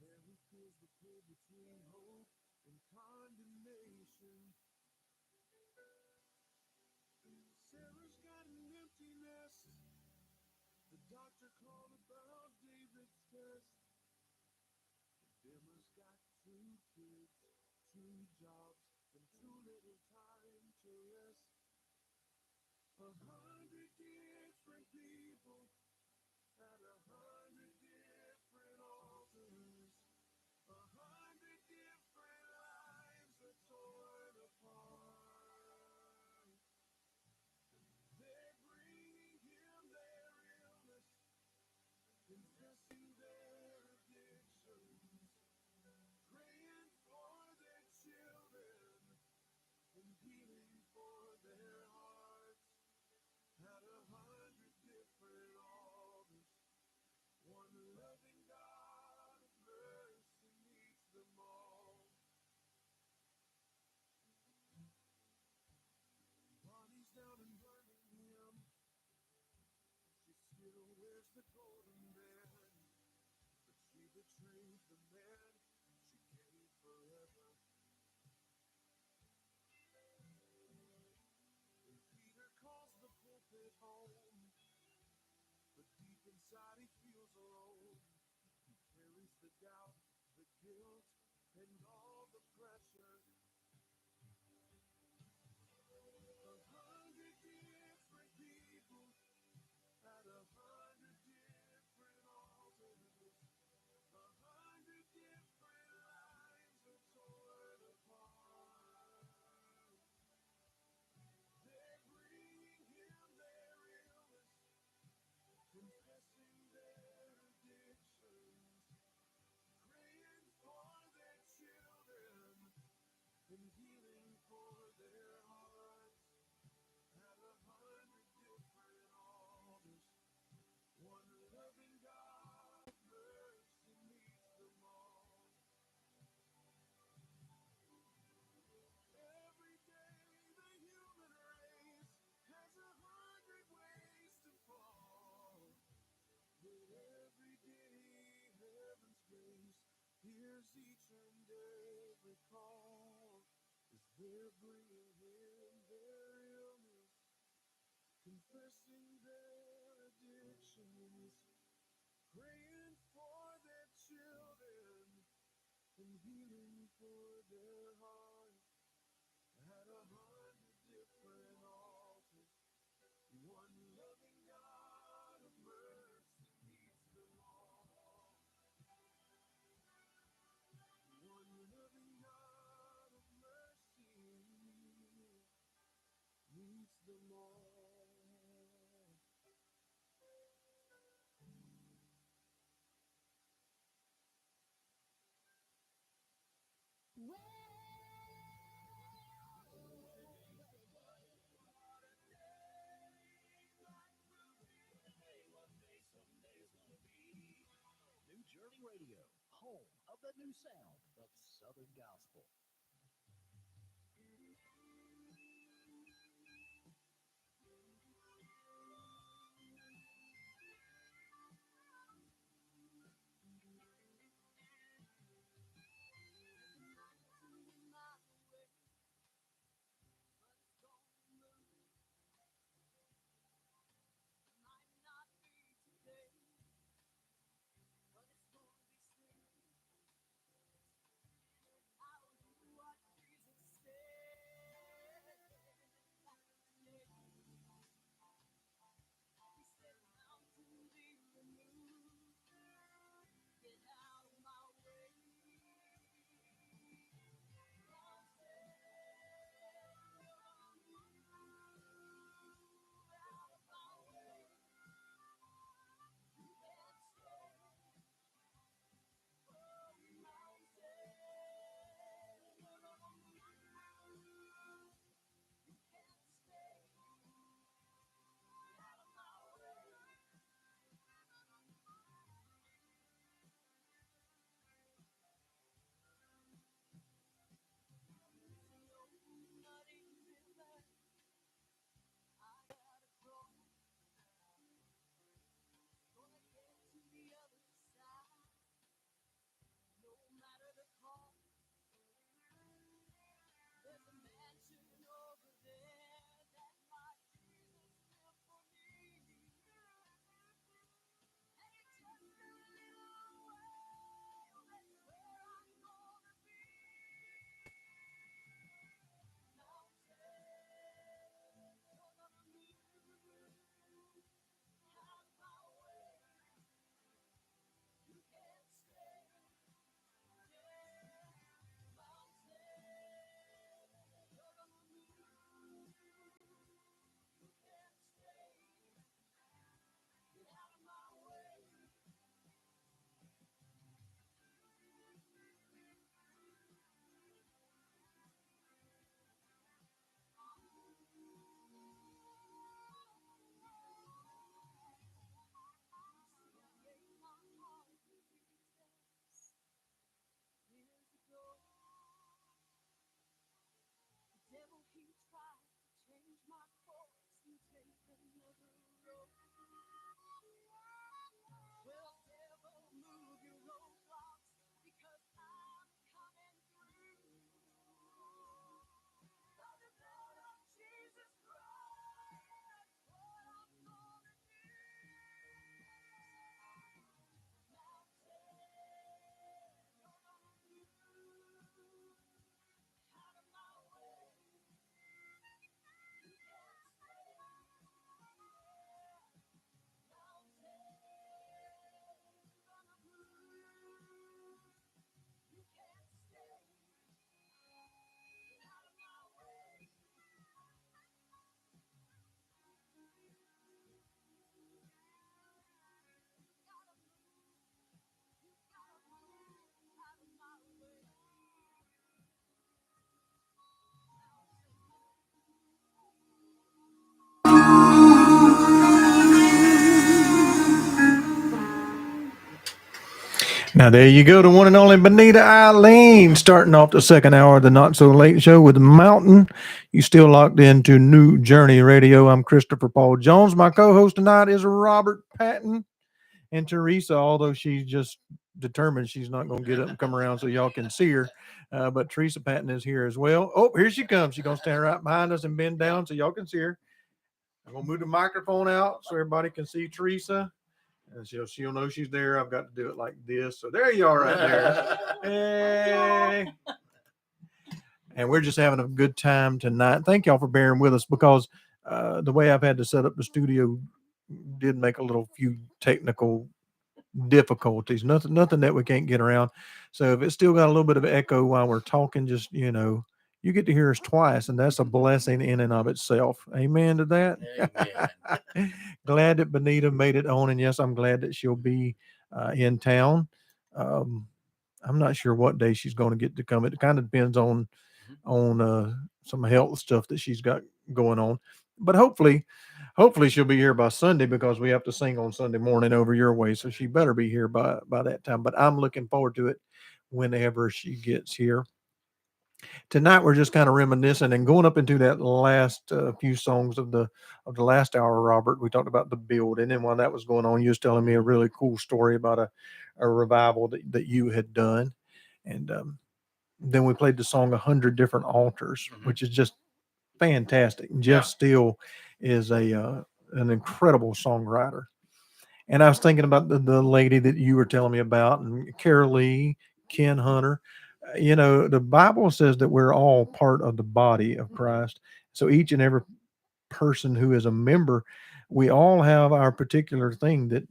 D: There he feels the pull between hope and condemnation. Sarah's got an empty nest. The doctor called about David's test. Emma's got 2 kids, 2 jobs, and too little time to rest. 100 different people at 100 different altars. 100 different lives are torn apart. They're bringing him their illness, confessing their addictions, praying for their children, and healing for their hearts. At 100 different altars, one loving God of mercy meets them all. Bonnie's down in Birmingham. She still wears the golden band, but she betrays the man she gave forever. And Peter calls the pulpit home, but deep inside he feels alone. He carries the doubt, the guilt, and all the pressure. 100 different people at 100 different altars. 100 different teacher and every call is there bringing him their illness, confessing their addictions, praying for their children, and healing for their hearts. At 100 different altars, one loving God of mercy meets them all. One loving God of mercy meets them all.
F: New Journey Radio, home of the new sound of Southern Gospel.
A: Now there you go, the one and only Benita Eileen, starting off the second hour of the Not So Late Show with Mountain. You still locked into New Journey Radio. I'm Christopher Paul Jones. My co-host tonight is Robert Patton, and Teresa, although she's just determined she's not going to get up and come around so y'all can see her. But Teresa Patton is here as well. Oh, here she comes. She's going to stand right behind us and bend down so y'all can see her. I'm going to move the microphone out so everybody can see Teresa. And she'll know she's there. I've got to do it like this. So there you are right there. Hey. And we're just having a good time tonight. Thank y'all for bearing with us because the way I've had to set up the studio did make a few technical difficulties. Nothing that we can't get around. So if it's still got a little bit of echo while we're talking, just you get to hear us twice, and that's a blessing in and of itself. Amen to that.
C: Amen.
A: Glad that Benita made it on, and yes, I'm glad that she'll be in town. I'm not sure what day she's going to get to come. It kind of depends on some health stuff that she's got going on, but hopefully she'll be here by Sunday because we have to sing on Sunday morning over your way. So she better be here by that time, but I'm looking forward to it whenever she gets here. Tonight, we're just kind of reminiscing and going up into that last few songs of the last hour, Robert. We talked about the build. And then while that was going on, you was telling me a really cool story about a revival that you had done. And then we played the song 100 Different Altars, which is just fantastic. And Jeff Steele is an incredible songwriter. And I was thinking about the lady that you were telling me about, and Carol Lee, Ken Hunter. The Bible says that we're all part of the body of Christ. So each and every person who is a member, we all have our particular thing that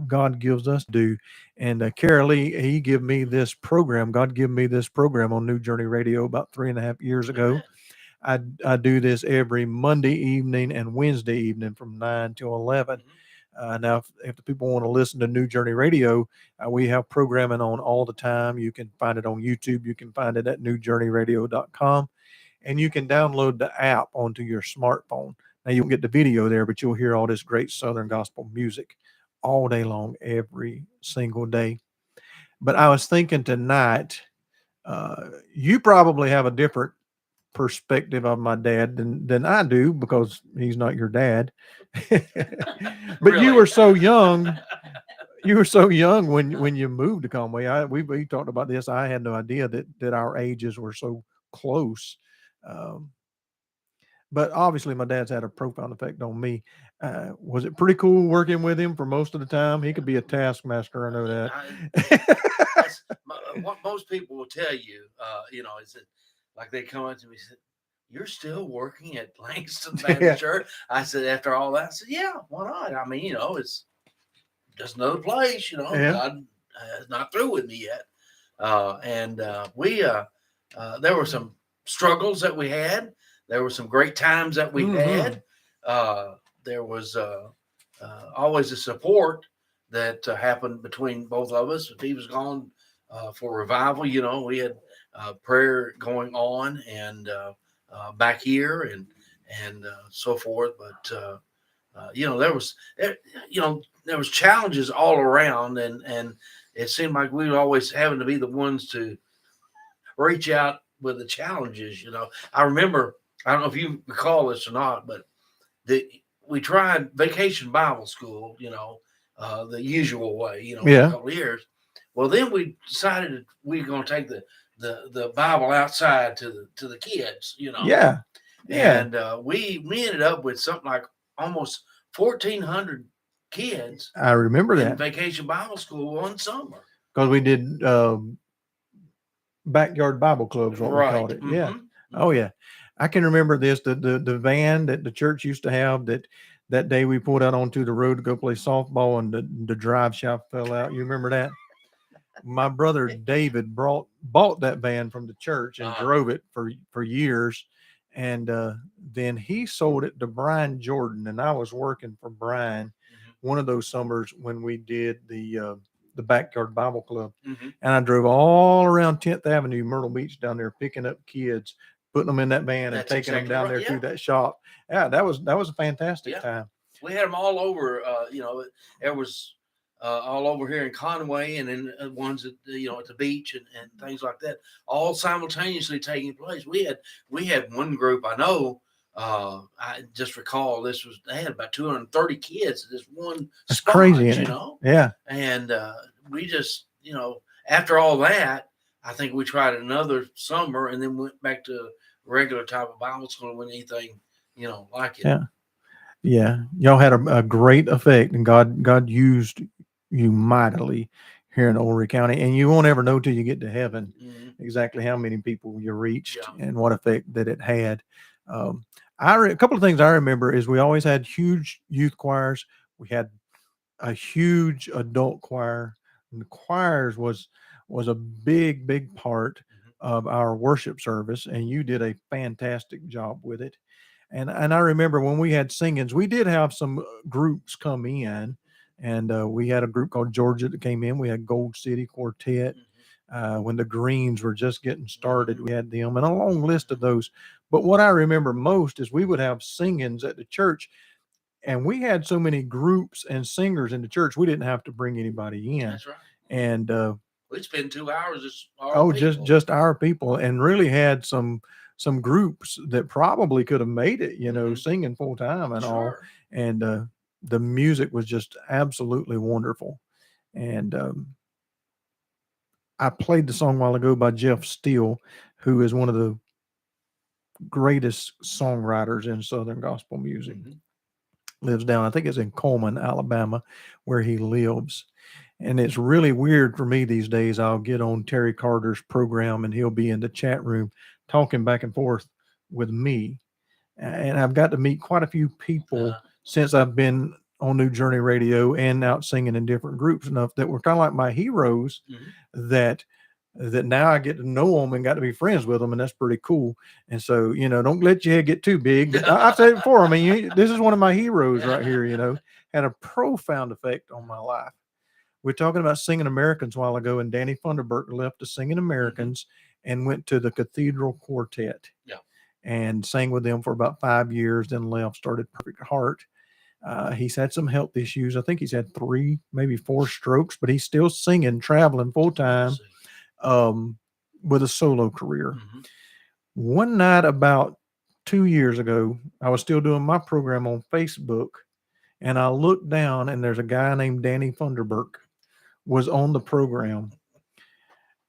A: God gives us to do. And Carol Lee, he gave me this program. God gave me this program on New Journey Radio about 3.5 years ago. I do this every Monday evening and Wednesday evening from 9 till 11. Now, if the people want to listen to New Journey Radio, we have programming on all the time. You can find it on YouTube. You can find it at newjourneyradio.com. And you can download the app onto your smartphone. Now, you won't get the video there, but you'll hear all this great Southern gospel music all day long, every single day. But I was thinking tonight, you probably have a different perspective of my dad than I do because he's not your dad. But
C: Really?
A: you were so young. You were so young when you moved to Conway. We talked about this. I had no idea that our ages were so close. But obviously my dad's had a profound effect on me. Was it pretty cool working with him for most of the time? He could be a taskmaster. I know that.
C: That's what most people will tell you, is that like they come up to me and said, "You're still working at Langston Baptist Church?" I said, after all that, I said, "Yeah, why not? I mean, it's just another place, God is not through with me yet." We there were some struggles that we had. There were some great times that we had. There was always a support that happened between both of us. If he was gone for revival, we had prayer going on and back here and so forth. But there was challenges all around, and it seemed like we were always having to be the ones to reach out with the challenges. I remember, I don't know if you recall this or not, but we tried Vacation Bible School, the usual way, for a couple of years. Well, then we decided we were going to take the Bible outside to the kids,
A: Yeah.
C: And we ended up with something like almost 1,400 kids.
A: I remember
C: in
A: that
C: Vacation Bible School one summer.
A: because we did backyard Bible clubs, what we called it. Yeah. Oh yeah. I can remember this, the van that the church used to have that day we pulled out onto the road to go play softball and the drive shaft fell out. You remember that? My brother David bought that van from the church and drove it for years. And then he sold it to Brian Jordan. And I was working for Brian one of those summers when we did the backyard Bible club. And I drove all around 10th Avenue, Myrtle Beach down there, picking up kids, putting them in that van and taking them down there through that shop. Yeah, that was a fantastic time.
C: We had them all over, there was all over here in Conway and then ones at, at the beach and things like that, all simultaneously taking place. We had one group, I know, I just recall they had about 230 kids at this one
A: That's
C: spot,
A: crazy, isn't it?
C: Yeah. And we just, after all that, I think we tried another summer and then went back to regular type of Bible school when anything, like it.
A: Yeah. Yeah. Y'all had a great effect, and God used you mightily here in Horry County. And you won't ever know till you get to heaven
C: Mhm.
A: exactly how many people you reached
C: Yeah.
A: and what effect that it had. Um, a couple of things I remember is we always had huge youth choirs. We had a huge adult choir. And the choirs was a big part
C: Mhm.
A: of our worship service, and you did a fantastic job with it. And I remember when we had singings, we did have some groups come in, and we had a group called Georgia that came in. We had Gold City Quartet.
C: Mhm.
A: When the Greens were just getting started,
C: Mhm.
A: we had them, and a long list of those. But what I remember most is we would have singings at the church, and we had so many groups and singers in the church, we didn't have to bring anybody in.
C: That's right.
A: And
C: We'd spend 2 hours just our
A: oh,
C: people.
A: just our people, and really had some groups that probably could have made it,
C: Mhm.
A: singing full time and all.
C: Sure.
A: And the music was just absolutely wonderful. And I played the song a while ago by Jeff Steele, who is one of the greatest songwriters in Southern gospel music.
C: Mhm.
A: Lives down, I think it's in Coleman, Alabama, where he lives. And it's really weird for me these days. I'll get on Terry Carter's program and he'll be in the chat room talking back and forth with me. And I've got to meet quite a few people
C: Uh,
A: since I've been on New Journey Radio and out singing in different groups enough that were kind of like my heroes
C: mhm.
A: that now I get to know them and got to be friends with them, and that's pretty cool. And so, don't let your head get too big. But I've said it before. I mean, this is one of my heroes right here. Had a profound effect on my life. We're talking about Singing Americans a while ago, and Danny Funderburk left the Singing Americans and went to the Cathedral Quartet.
C: Yeah.
A: And sang with them for about 5 years, then left, started Perfect Heart. He's had some health issues. I think he's had 3, maybe 4 strokes, but he's still singing, traveling full time
C: Let's see.
A: with a solo career.
C: Mhm.
A: One night about 2 years ago, I was still doing my program on Facebook, and I looked down, and there's a guy named Danny Funderburk was on the program.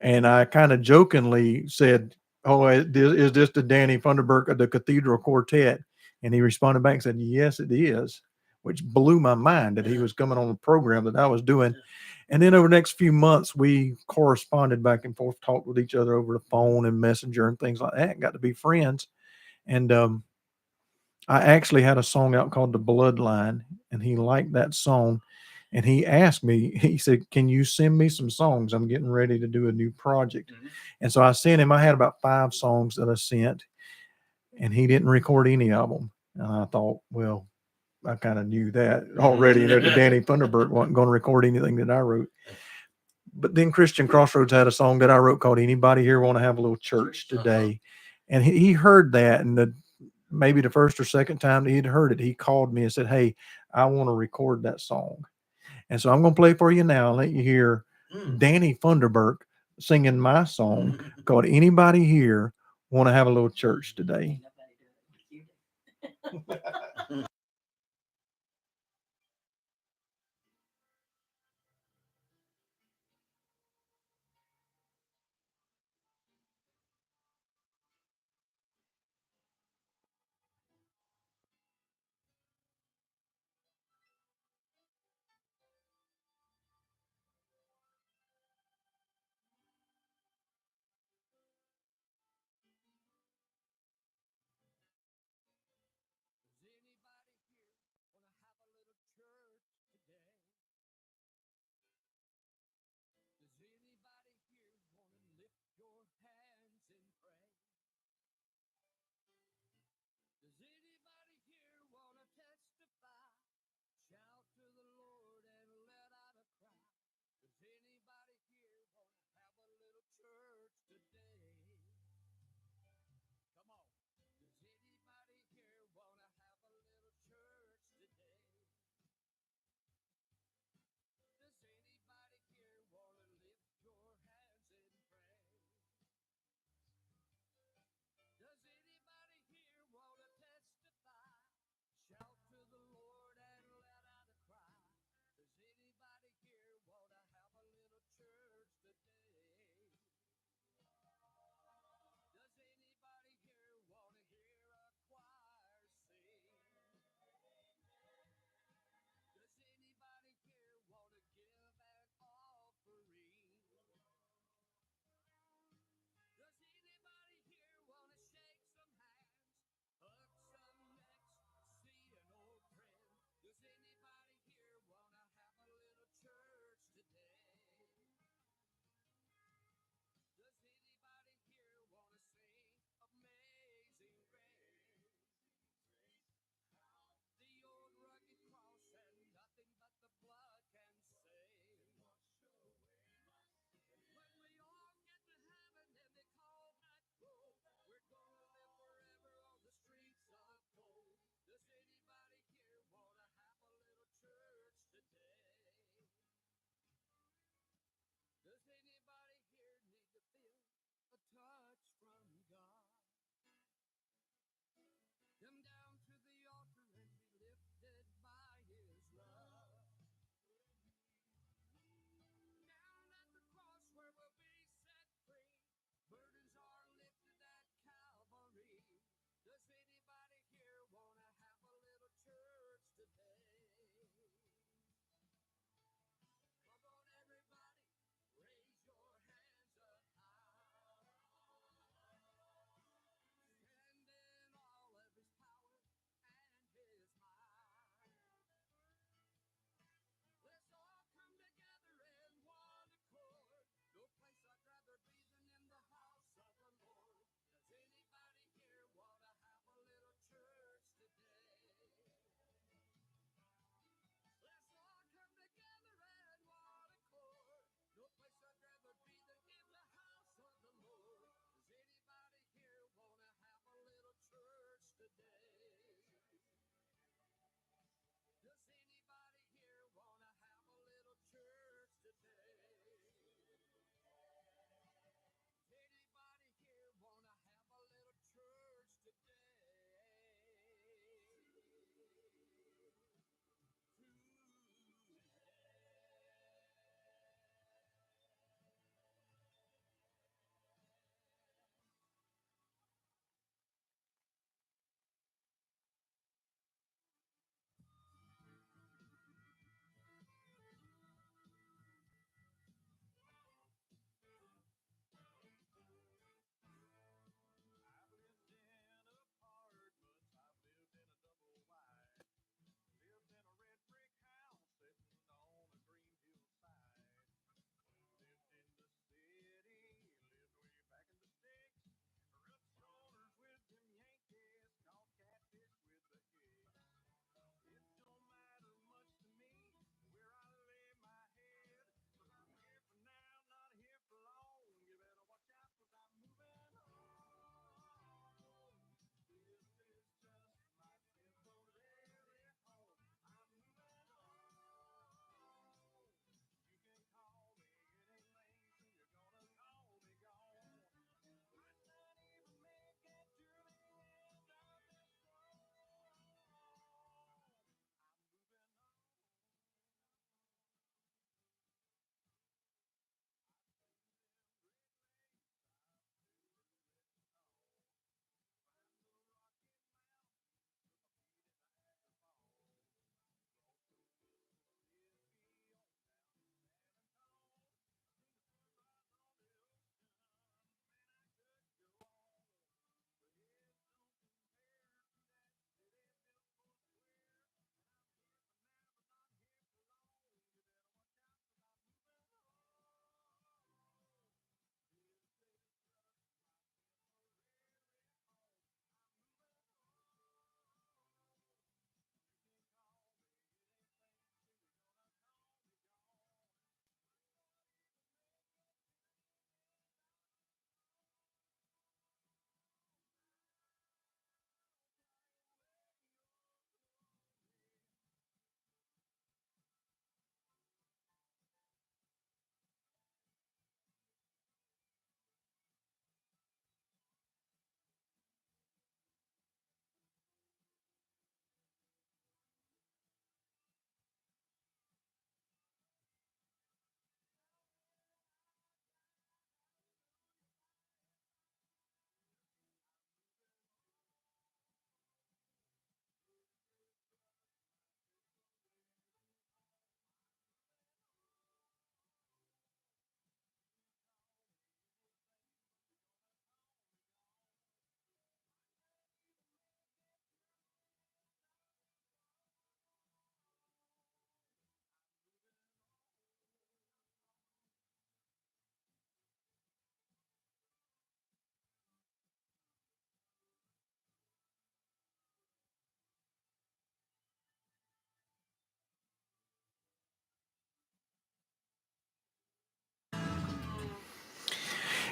A: And I kind of jokingly said, "Oh, is this the Danny Funderburk of the Cathedral Quartet?" And he responded back and said, "Yes, it is," which blew my mind that he was coming on the program that I was doing. And then over the next few months, we corresponded back and forth, talked with each other over the phone and messenger and things like that, and got to be friends. And I actually had a song out called The Bloodline, and he liked that song. And he asked me, he said, "Can you send me some songs? I'm getting ready to do a new project."
C: Mhm.
A: And so I sent him, I had about 5 songs that I sent, and he didn't record any of them. And I thought, well, I kind of knew that already, that Danny Funderburk wasn't going to record anything that I wrote. But then Christian Crossroads had a song that I wrote called "Anybody Here Want to Have a Little Church Today?" And he heard that, and maybe the first or second time that he'd heard it, he called me and said, "Hey, I want to record that song." And so I'm going to play for you now and let you hear
C: Mm.
A: Danny Funderburk singing my song called "Anybody Here Want to Have a Little Church Today?"
B: Ain't nobody doing it but you.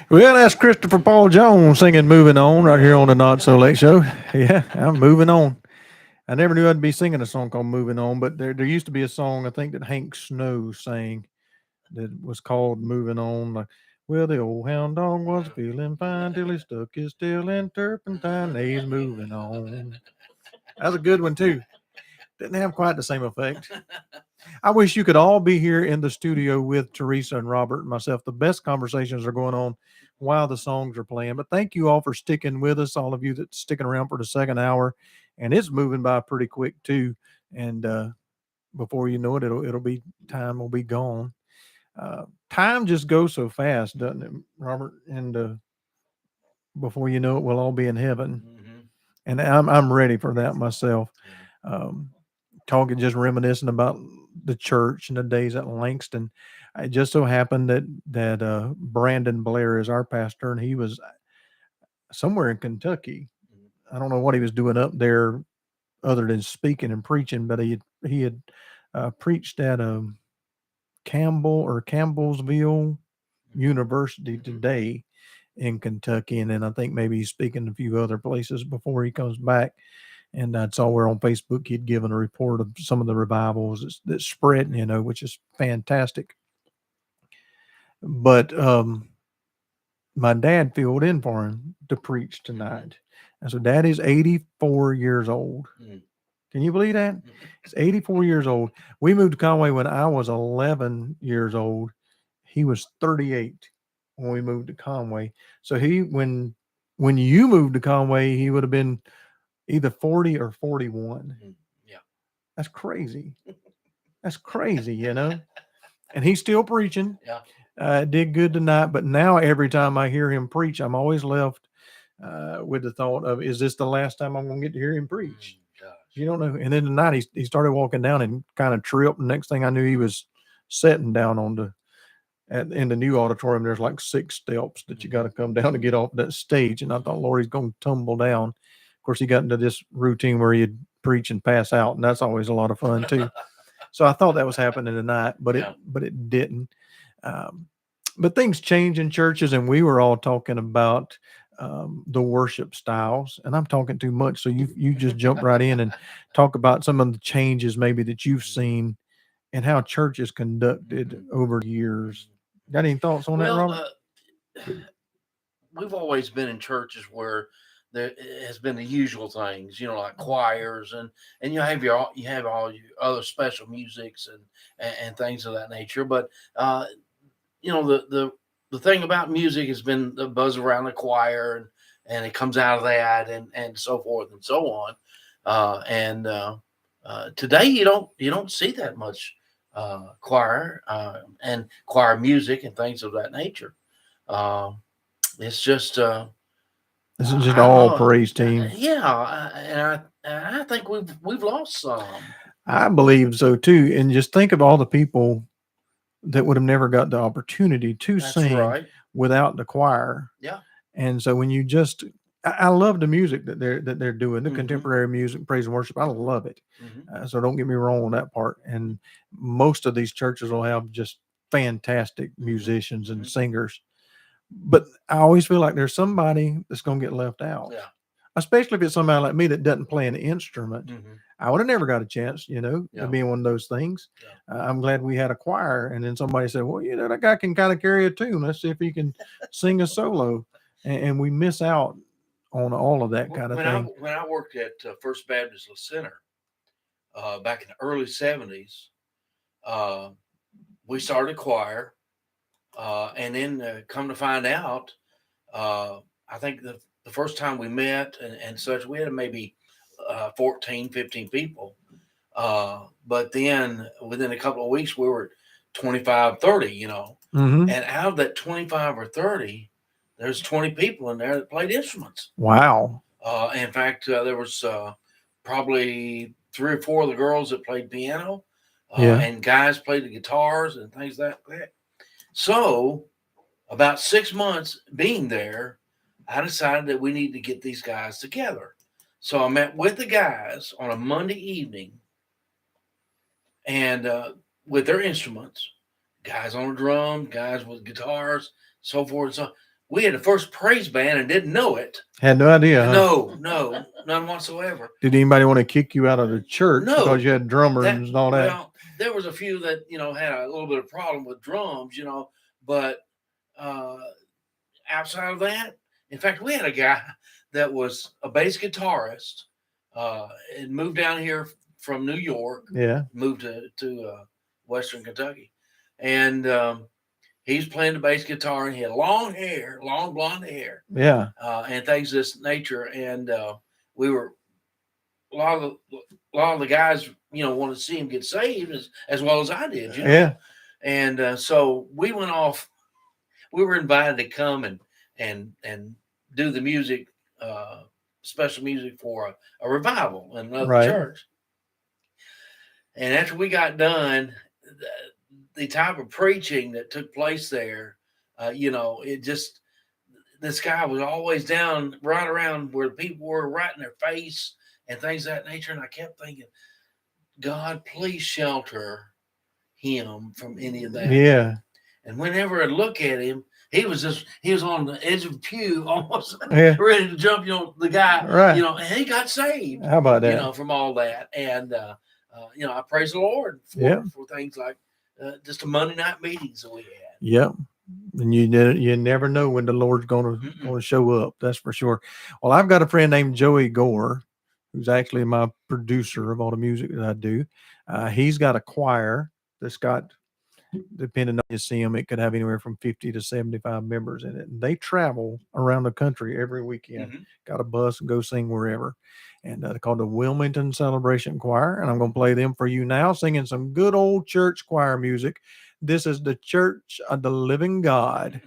A: Well, that's Christopher Paul Jones singing "Moving On" right here on the Not So Late Show. Yeah, I'm moving on. I never knew I'd be singing a song called "Moving On," but there used to be a song I think that Hank Snow sang that was called "Moving On." Like, well, the old hound dog was feeling fine till he stuck his tail in turpentine. He's moving on. That's a good one too. Didn't have quite the same effect. I wish you could all be here in the studio with Teresa and Robert and myself. The best conversations are going on while the songs are playing. But thank you all for sticking with us, all of you that's sticking around for the second hour. And it's moving by pretty quick too. And before you know it, it'll be time will be gone. Time just goes so fast, doesn't it, Robert? And before you know it, we'll all be in heaven.
C: Mhm.
A: And I'm ready for that myself. Talking, just reminiscing about the church and the days at Langston. It just so happened that Brandon Blair is our pastor, and he was somewhere in Kentucky. I don't know what he was doing up there other than speaking and preaching, but he had preached at Campbellsville University today in Kentucky, and then I think maybe he's speaking a few other places before he comes back. And I saw where on Facebook he'd given a report of some of the revivals that's spreading, which is fantastic. But my dad filled in for him to preach tonight. And so Dad is 84 years old.
C: Mm.
A: Can you believe that? He's 84 years old. We moved to Conway when I was 11 years old. He was 38 when we moved to Conway. So when you moved to Conway, he would have been either 40 or 41.
C: Yeah.
A: That's crazy. That's crazy, And he's still preaching.
C: Yeah.
A: Did good tonight. But now every time I hear him preach, I'm always left with the thought of, is this the last time I'm going to get to hear him preach?
C: Gosh.
A: You don't know. And then tonight he started walking down and kind of tripped. And next thing I knew, he was sitting down in the new auditorium. There's like 6 steps that you got to come down to get off that stage. And I thought, Lord, he's going to tumble down. Of course, he got into this routine where he'd preach and pass out, and that's always a lot of fun too. So I thought that was happening tonight, but it didn't. But things change in churches, and we were all talking about the worship styles, and I'm talking too much, so you just jump right in and talk about some of the changes maybe that you've seen and how church is conducted over the years. Got any thoughts on that, Robert?
C: We've always been in churches where there has been the usual things, like choirs and you have all your other special musics and things of that nature. But the thing about music has been the buzz around the choir and it comes out of that and so forth and so on. Today you don't see that much choir and choir music and things of that nature. It's just
A: this is just all praise team.
C: And I think we've lost some.
A: I believe so too. And just think of all the people that would have never got the opportunity to sing without the choir.
C: Yeah.
A: And so when you I love the music that they're doing, the contemporary music, praise and worship. I love it. So don't get me wrong on that part. And most of these churches will have just fantastic musicians and singers. But I always feel like there's somebody that's going to get left out.
C: Yeah.
A: Especially if it's somebody like me that doesn't play an instrument. I would have never got a chance, to be in one of those things. Yeah. I'm glad we had a choir. And then somebody said, well, that guy can kind of carry a tune. Let's see if he can sing a solo. And we miss out on all of that kind of thing.
C: When I worked at First Baptist La Center back in the early 70s, we started a choir. And then come to find out, I think the first time we met and such, we had maybe 14, 15 people. But then within a couple of weeks, we were 25, 30, And out of that 25 or 30, there's 20 people in there that played instruments.
A: Wow.
C: In fact, there was probably 3 or 4 of the girls that played piano. And guys played the guitars and things like that. So about 6 months being there, I decided that we need to get these guys together. So I met with the guys on a Monday evening and with their instruments, guys on the drum, guys with guitars, so forth and so on. we had the first praise band and didn't know it.
A: Had no idea. Huh?
C: No, none whatsoever.
A: Did anybody want to kick you out of the church
C: No.
A: because you had drummers
C: That,
A: and all that?
C: well, there was a few that had a little bit of problem with drums, but outside of that, in fact, we had a guy that was a bass guitarist, and moved down here from New York,
A: Yeah.
C: moved to Western Kentucky, and he's playing the bass guitar, and he had long blonde hair,
A: Yeah.
C: and things of this nature. And we were a lot of the guys, wanted to see him get saved as well as I did,
A: Yeah.
C: And so we went off. We were invited to come and do the music, special music for a revival in another
A: Right.
C: church. And after we got done, the type of preaching that took place there, it just, this guy was always down right around where the people were, right in their face and things of that nature. And I kept thinking, God, please shelter him from any of that.
A: Yeah.
C: And whenever I look at him, he was on the edge of the pew, almost
A: Yeah.
C: ready to jump, the guy,
A: Right.
C: and he got saved,
A: How about that?
C: from all that. And, I praise the Lord for things like just the Monday night meetings that we had.
A: Yep. And you never know when the Lord's going to show up. That's for sure. Well, I've got a friend named Joey Gore, who's actually my producer of all the music that I do. He's got a choir that's got, depending on you see them, it could have anywhere from 50 to 75 members in it. And they travel around the country every weekend. Got a bus and go sing wherever. And they're called the Wilmington Celebration Choir. And I'm going to play them for you now, singing some good old church choir music. This is the Church of the Living God.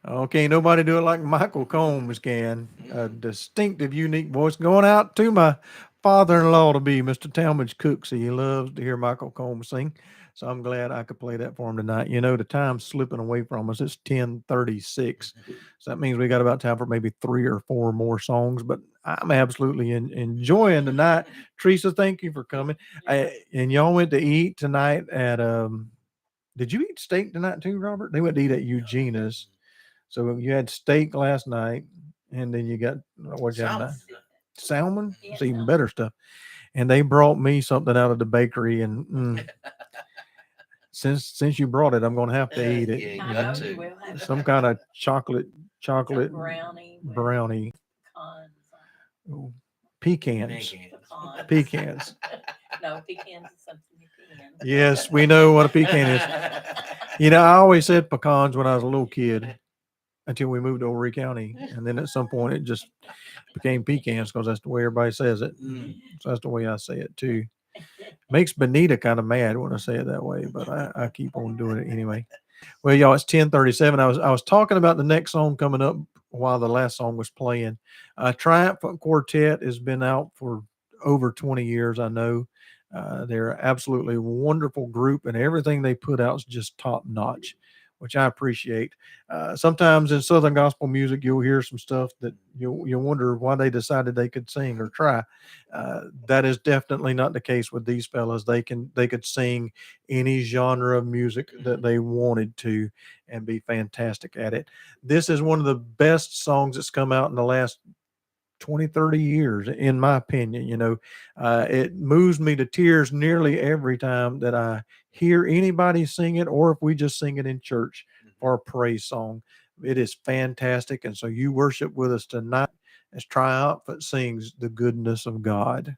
A: Okay, nobody do it like Michael Combs can. A distinctive, unique voice. Going out to my father-in-law to be Mr. Talmadge Cooksey. He loves to hear Michael Combs sing. So I'm glad I could play that for him tonight. You know, the time's slipping away from us. It's 10:36. So that means we got about time for maybe 3 or 4 more songs. But I'm absolutely enjoying the night. Teresa, thank you for coming. And y'all went to eat tonight at did you eat steak tonight too, Robert? They went to eat at Eugenia's. So you had steak last night, and then you got what'd you have tonight? Salmon.
B: Yeah,
A: It's even
B: salmon.
A: better stuff. And they brought me something out of the bakery, and since you brought it, I'm gonna have to eat it.
C: Yeah, you
B: I
C: got
B: know you
C: to.
B: will have to
A: Some
B: have
A: kind
B: it.
A: of chocolate
B: Brownie with
A: brownie.
B: pecans.
A: Ooh, pecans.
C: Pancakes.
A: Pecans.
B: No, pecans is something you can.
A: Yes, we know what a pecan is. You know, I always said pecans when I was a little kid until we moved to Horry County, and then at some point it just became pecans because that's the way everybody says it.
C: Mm.
A: So that's the way I say it too. Makes Benita kind of mad when I say it that way, but I keep on doing it anyway. Well, y'all, it's 10:37. I was talking about the next song coming up while the last song was playing. Triumphant Quartet has been out for over 20 years, I know. They're absolutely wonderful group, and everything they put out is just top notch, which I appreciate. Sometimes in Southern gospel music, you'll hear some stuff that you'll wonder why they decided they could sing or try. That is definitely not the case with these fellas. They could sing any genre of music that they wanted to and be fantastic at it. This is one of the best songs that's come out in the last 20, 30 years, in my opinion. It moves me to tears nearly every time that I hear anybody sing it, or if we just sing it in church for a praise song. It is fantastic. And so you worship with us tonight as Triumphant sings the goodness of God.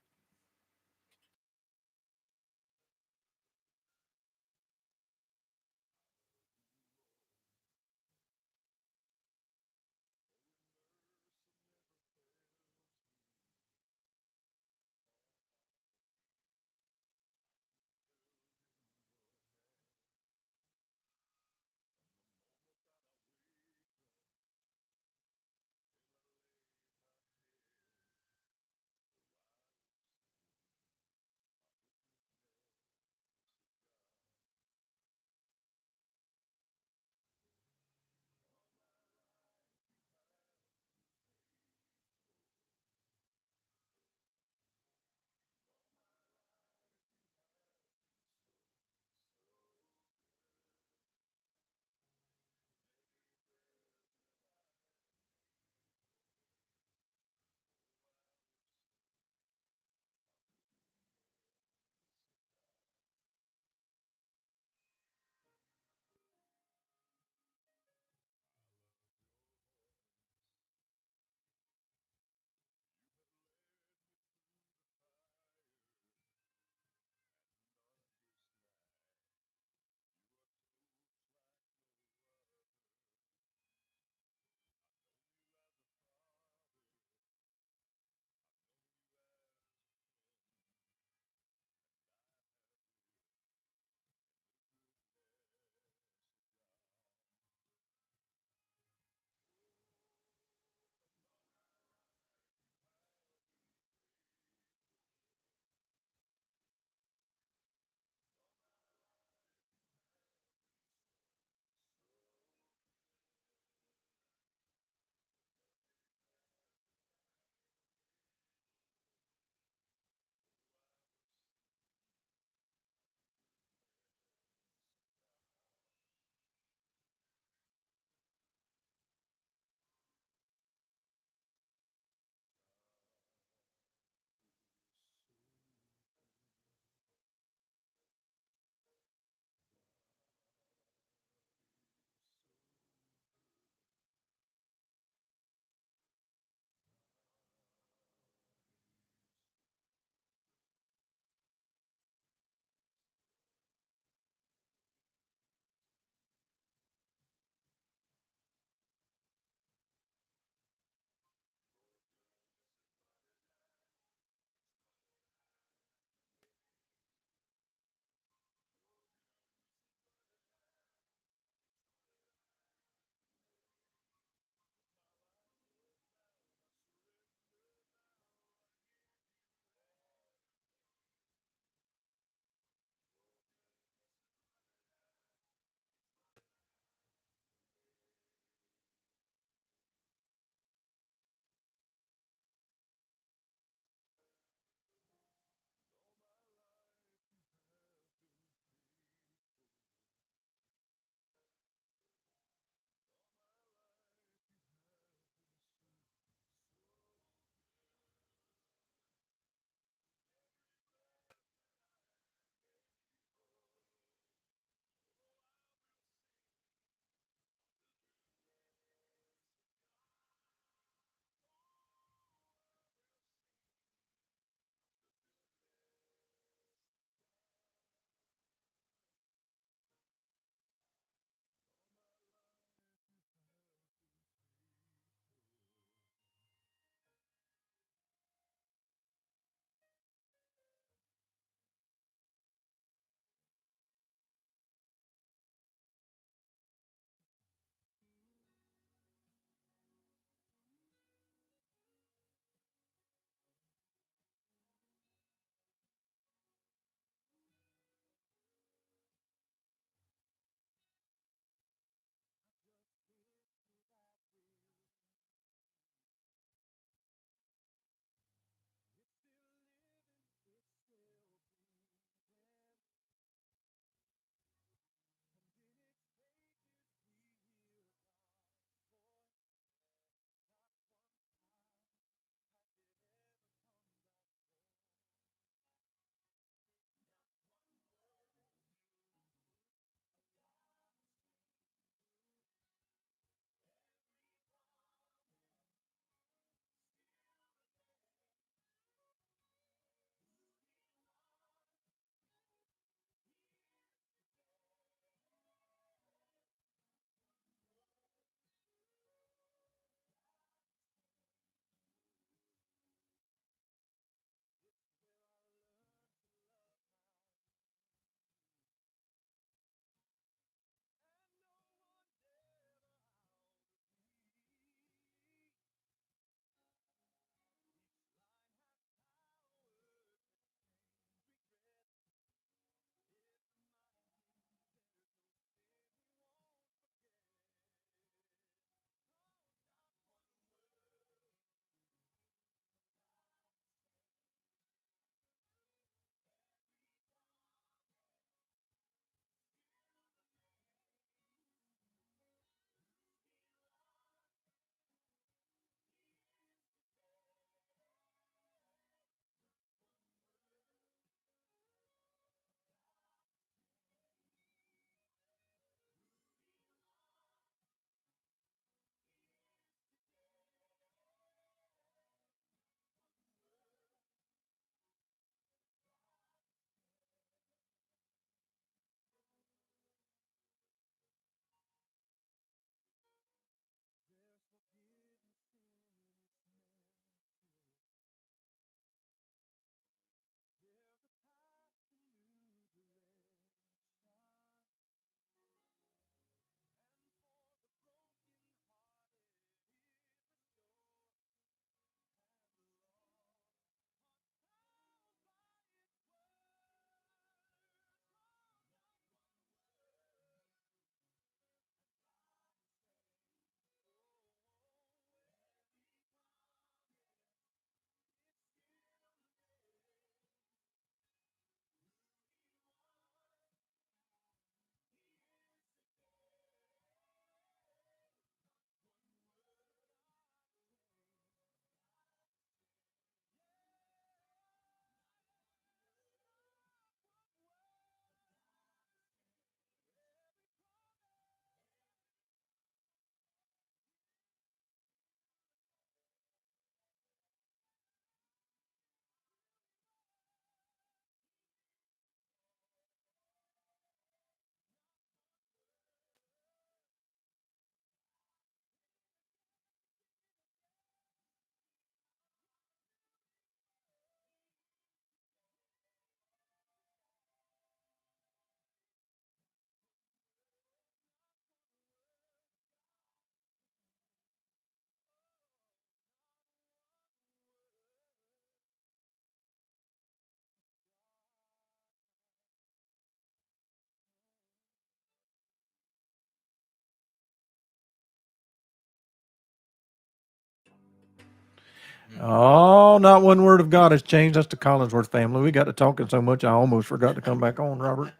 A: Oh, not one word of God has changed. That's the Collinsworth family. We got to talking so much, I almost forgot to come back on, Robert.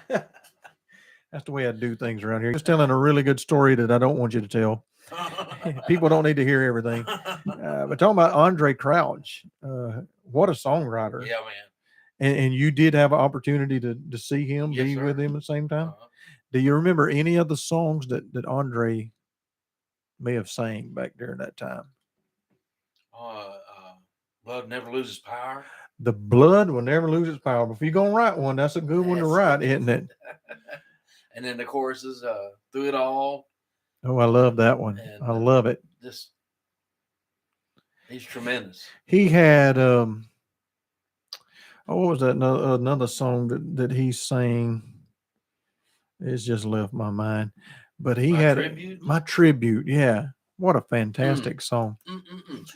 A: That's the way I do things around here. Just telling a really good story that I don't want you to tell. People don't need to hear everything. But talking about Andre Crouch, what a songwriter.
C: Yeah, man.
A: And you did have an opportunity to see him,
C: Yes,
A: be
C: sir.
A: with him at the same time.
C: Uh-huh.
A: Do you remember any of the songs that Andre may have sang back during that time?
C: Blood never loses power.
A: The blood will never lose its power. But if you're gonna write one, that's a good one to
C: That's
A: write,
C: it.
A: isn't it?
C: And then the choruses, through it all.
A: Oh, I love that one.
C: And,
A: I love it.
C: Just he's tremendous.
A: He had what was that? Another song that he sang. It's just left my mind. But he
C: My
A: had
C: Tribute?
A: My Tribute. Yeah. What a fantastic song.
C: Mm-mm-mm.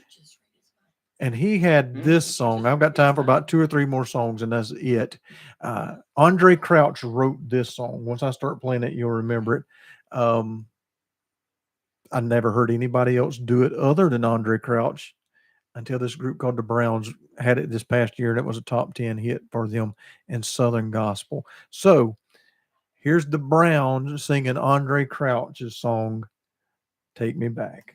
A: And he had this song. I've got time for about 2 or 3 more songs, and that's it. Andre Crouch wrote this song. Once I start playing it, you'll remember it. I never heard anybody else do it other than Andre Crouch until this group called the Browns had it this past year, and it was a top 10 hit for them in Southern gospel. So here's the Browns singing Andre Crouch's song, Take Me Back.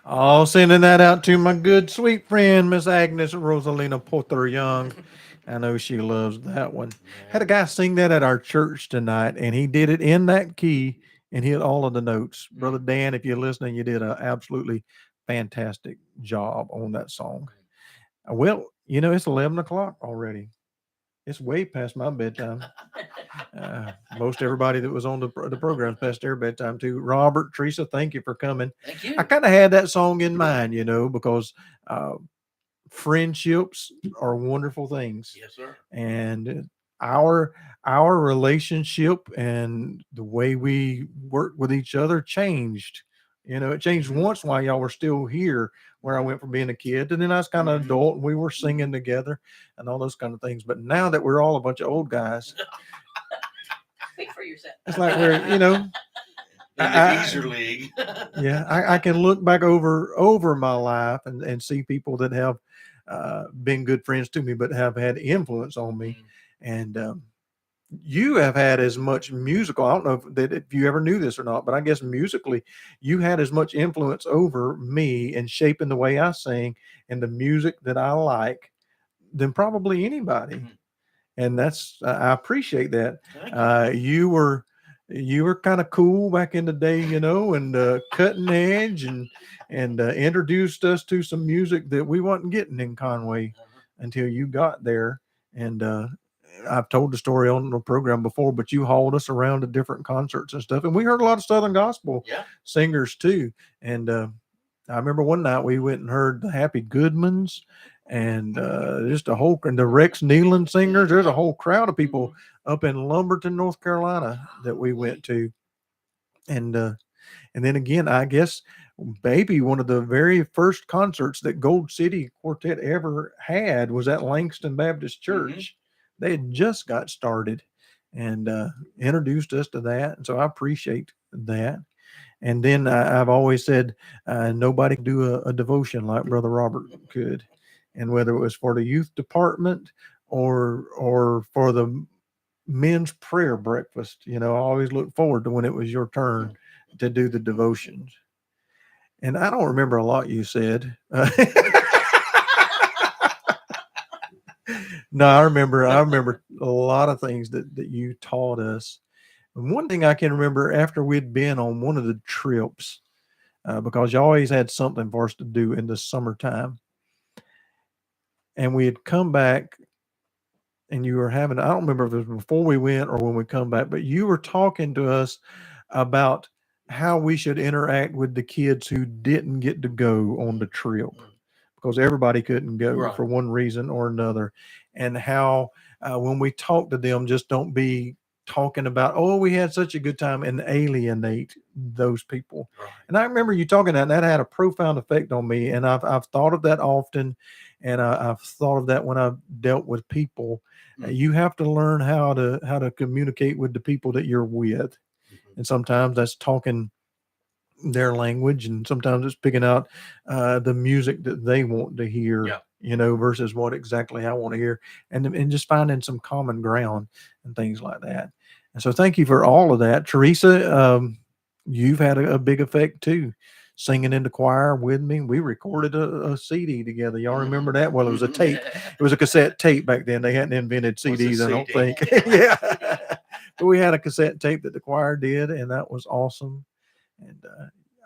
A: Oh, sending that out to my good sweet friend, Miss Agnes Rosalina Porter Young. I know she loves that one. Had a guy sing that at our church tonight, and he did it in that key and hit all of the notes. Brother Dan, if you're listening, you did an absolutely fantastic job on that song. Well, it's 11 o'clock already. It's way past my bedtime. Most everybody that was on the program past their bedtime too. Robert, Teresa, thank you for coming.
C: Thank you.
A: I kind of had that song in mind, because friendships are wonderful things,
C: Yes, sir.
A: and our relationship and the way we work with each other changed. It changed once while y'all were still here, where I went from being a kid, and then I was kind of adult, and we were singing together and all those kind of things. But now that we're all a bunch of old guys,
B: Speak for yourself.
A: it's like we're,
C: In the
A: I-
C: Easter League.
A: yeah, I can look back over my life and see people that have been good friends to me, but have had influence on me. And you have had as much musical. I don't know if you ever knew this or not, but I guess musically, you had as much influence over me and shaping the way I sing and the music that I like than probably anybody.
C: Mhm.
A: And I appreciate that.
C: Thank you.
A: You were kind of cool back in the day, and cutting edge, and introduced us to some music that we wasn't getting in Conway until you got there. And I've told the story on the program before, but you hauled us around to different concerts and stuff, and we heard a lot of Southern gospel
C: Yeah.
A: singers too. And I remember one night we went and heard the Happy Goodmans, and just and the Rex Nealon singers. There's a whole crowd of people up in Lumberton, North Carolina, that we went to. And then again, I guess maybe one of the very first concerts that Gold City Quartet ever had was at Langston Baptist Church. They had just got started and introduced us to that. And so I appreciate that. And then I've always said nobody could do a devotion like Brother Robert could. And whether it was for the youth department or for the men's prayer breakfast, I always look forward to when it was your turn to do the devotions. And I don't remember a lot you said. No, I remember a lot of things that you taught us. And one thing I can remember after we'd been on one of the trips, because you always had something for us to do in the summertime. And we had come back and you were having, I don't remember if it was before we went or when we come back, but you were talking to us about how we should interact with the kids who didn't get to go on the trip because everybody couldn't go
C: Right.
A: for one reason or another. And how when we talk to them, just don't be talking about, oh, we had such a good time, and alienate those people.
C: Right.
A: And I remember you talking that, and that had a profound effect on me. And I've thought of that often. And I've thought of that when I've dealt with people. You have to learn how to communicate with the people that you're with. And sometimes that's talking their language, and sometimes it's picking out the music that they want to hear,
C: Yeah.
A: Versus what exactly I want to hear, and just finding some common ground and things like that. And so thank you for all of that. Teresa, you've had a big effect too, singing in the choir with me. We recorded a CD together. Y'all remember that? Well, it was a tape. It was a cassette tape back then. They hadn't invented
C: What's a
A: CDs, I don't
C: CD?
A: think. Yeah. But we had a cassette tape that the choir did, and that was awesome. And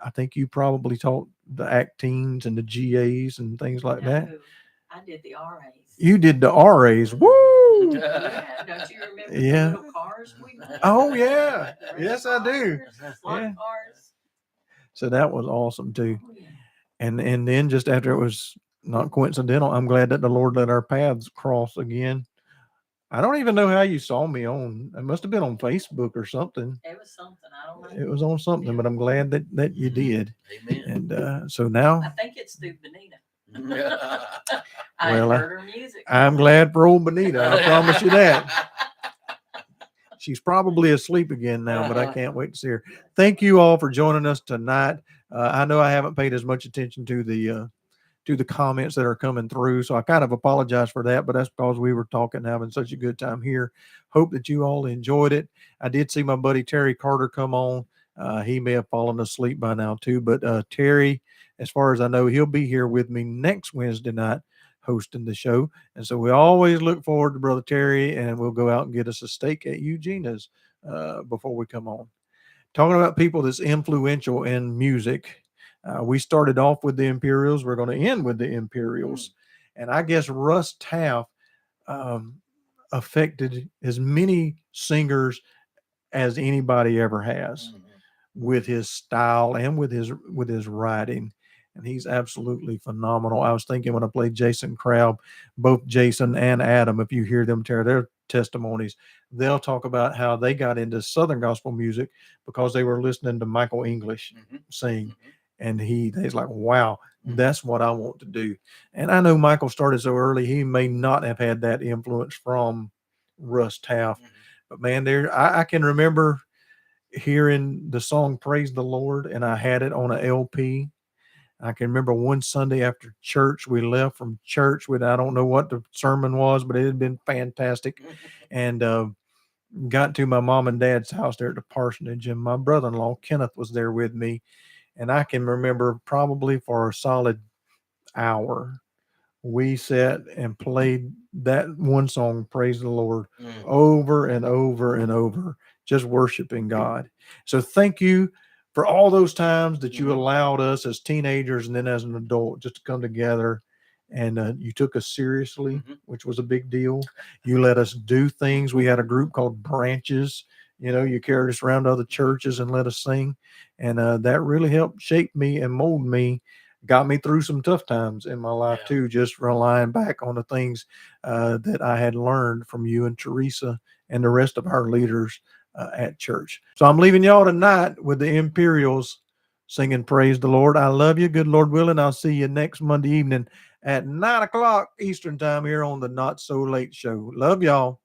A: I think you probably taught the actines and the GAs and things like that.
B: No, I did the RAs.
A: You did the RAs. Woo!
B: Yeah, don't you remember
A: Yeah.
B: the little cars we made?
A: Oh, yeah.
B: The race
A: Yes, I do.
B: cars, slot
A: Yeah.
B: cars.
A: So that was awesome too.
B: Oh, yeah.
A: And then just after, it was not coincidental, I'm glad that the Lord let our paths cross again. I don't even know how you saw me on. It must have been on Facebook or something.
B: It was something, I don't know.
A: It was on something, but I'm glad that you did.
C: Amen.
A: And so now
B: I think it's through Benita.
C: Yeah.
B: I
A: Well,
B: heard her music.
A: I'm glad for old Benita. I promise you that. She's probably asleep again now, but I can't wait to see her. Thank you all for joining us tonight. I know I haven't paid as much attention to the comments that are coming through, so I kind of apologize for that, but that's because we were talking, having such a good time here. Hope that you all enjoyed it. I did see my buddy Terry Carter come on. He may have fallen asleep by now too, but Terry as far as I know, he'll be here with me next Wednesday night hosting the show. And so we always look forward to Brother Terry, and we'll go out and get us a steak at Eugenia's before we come on. Talking about people that's influential in music. We started off with the Imperials. We're going to end with the Imperials. And I guess Russ Taff affected as many singers as anybody ever has with his style and with his writing. And he's absolutely phenomenal. I was thinking when I played Jason Crabb, both Jason and Adam, if you hear them tell their testimonies, they'll talk about how they got into Southern gospel music because they were listening to Michael English sing. And he's like, wow, that's what I want to do. And I know Michael started so early, he may not have had that influence from Russ Taff. But man, I can remember hearing the song Praise the Lord, and I had it on an LP. I can remember one Sunday after church, we left from church with, I don't know what the sermon was, but it had been fantastic. And got to my mom and dad's house there at the parsonage, and my brother-in-law, Kenneth, was there with me. And I can remember probably for a solid hour, we sat and played that one song, Praise the Lord, over and over and over, just worshiping God. So thank you for all those times that you allowed us as teenagers and then as an adult just to come together, and you took us seriously, which was a big deal. You let us do things. We had a group called Branches. You carried us around to other churches and let us sing. And that really helped shape me and mold me, got me through some tough times in my life too, just relying back on the things that I had learned from you and Teresa and the rest of our leaders at church. So I'm leaving y'all tonight with the Imperials singing Praise the Lord. I love you. Good Lord willing, I'll see you next Monday evening at 9 o'clock Eastern time here on the Not So Late Show. Love y'all.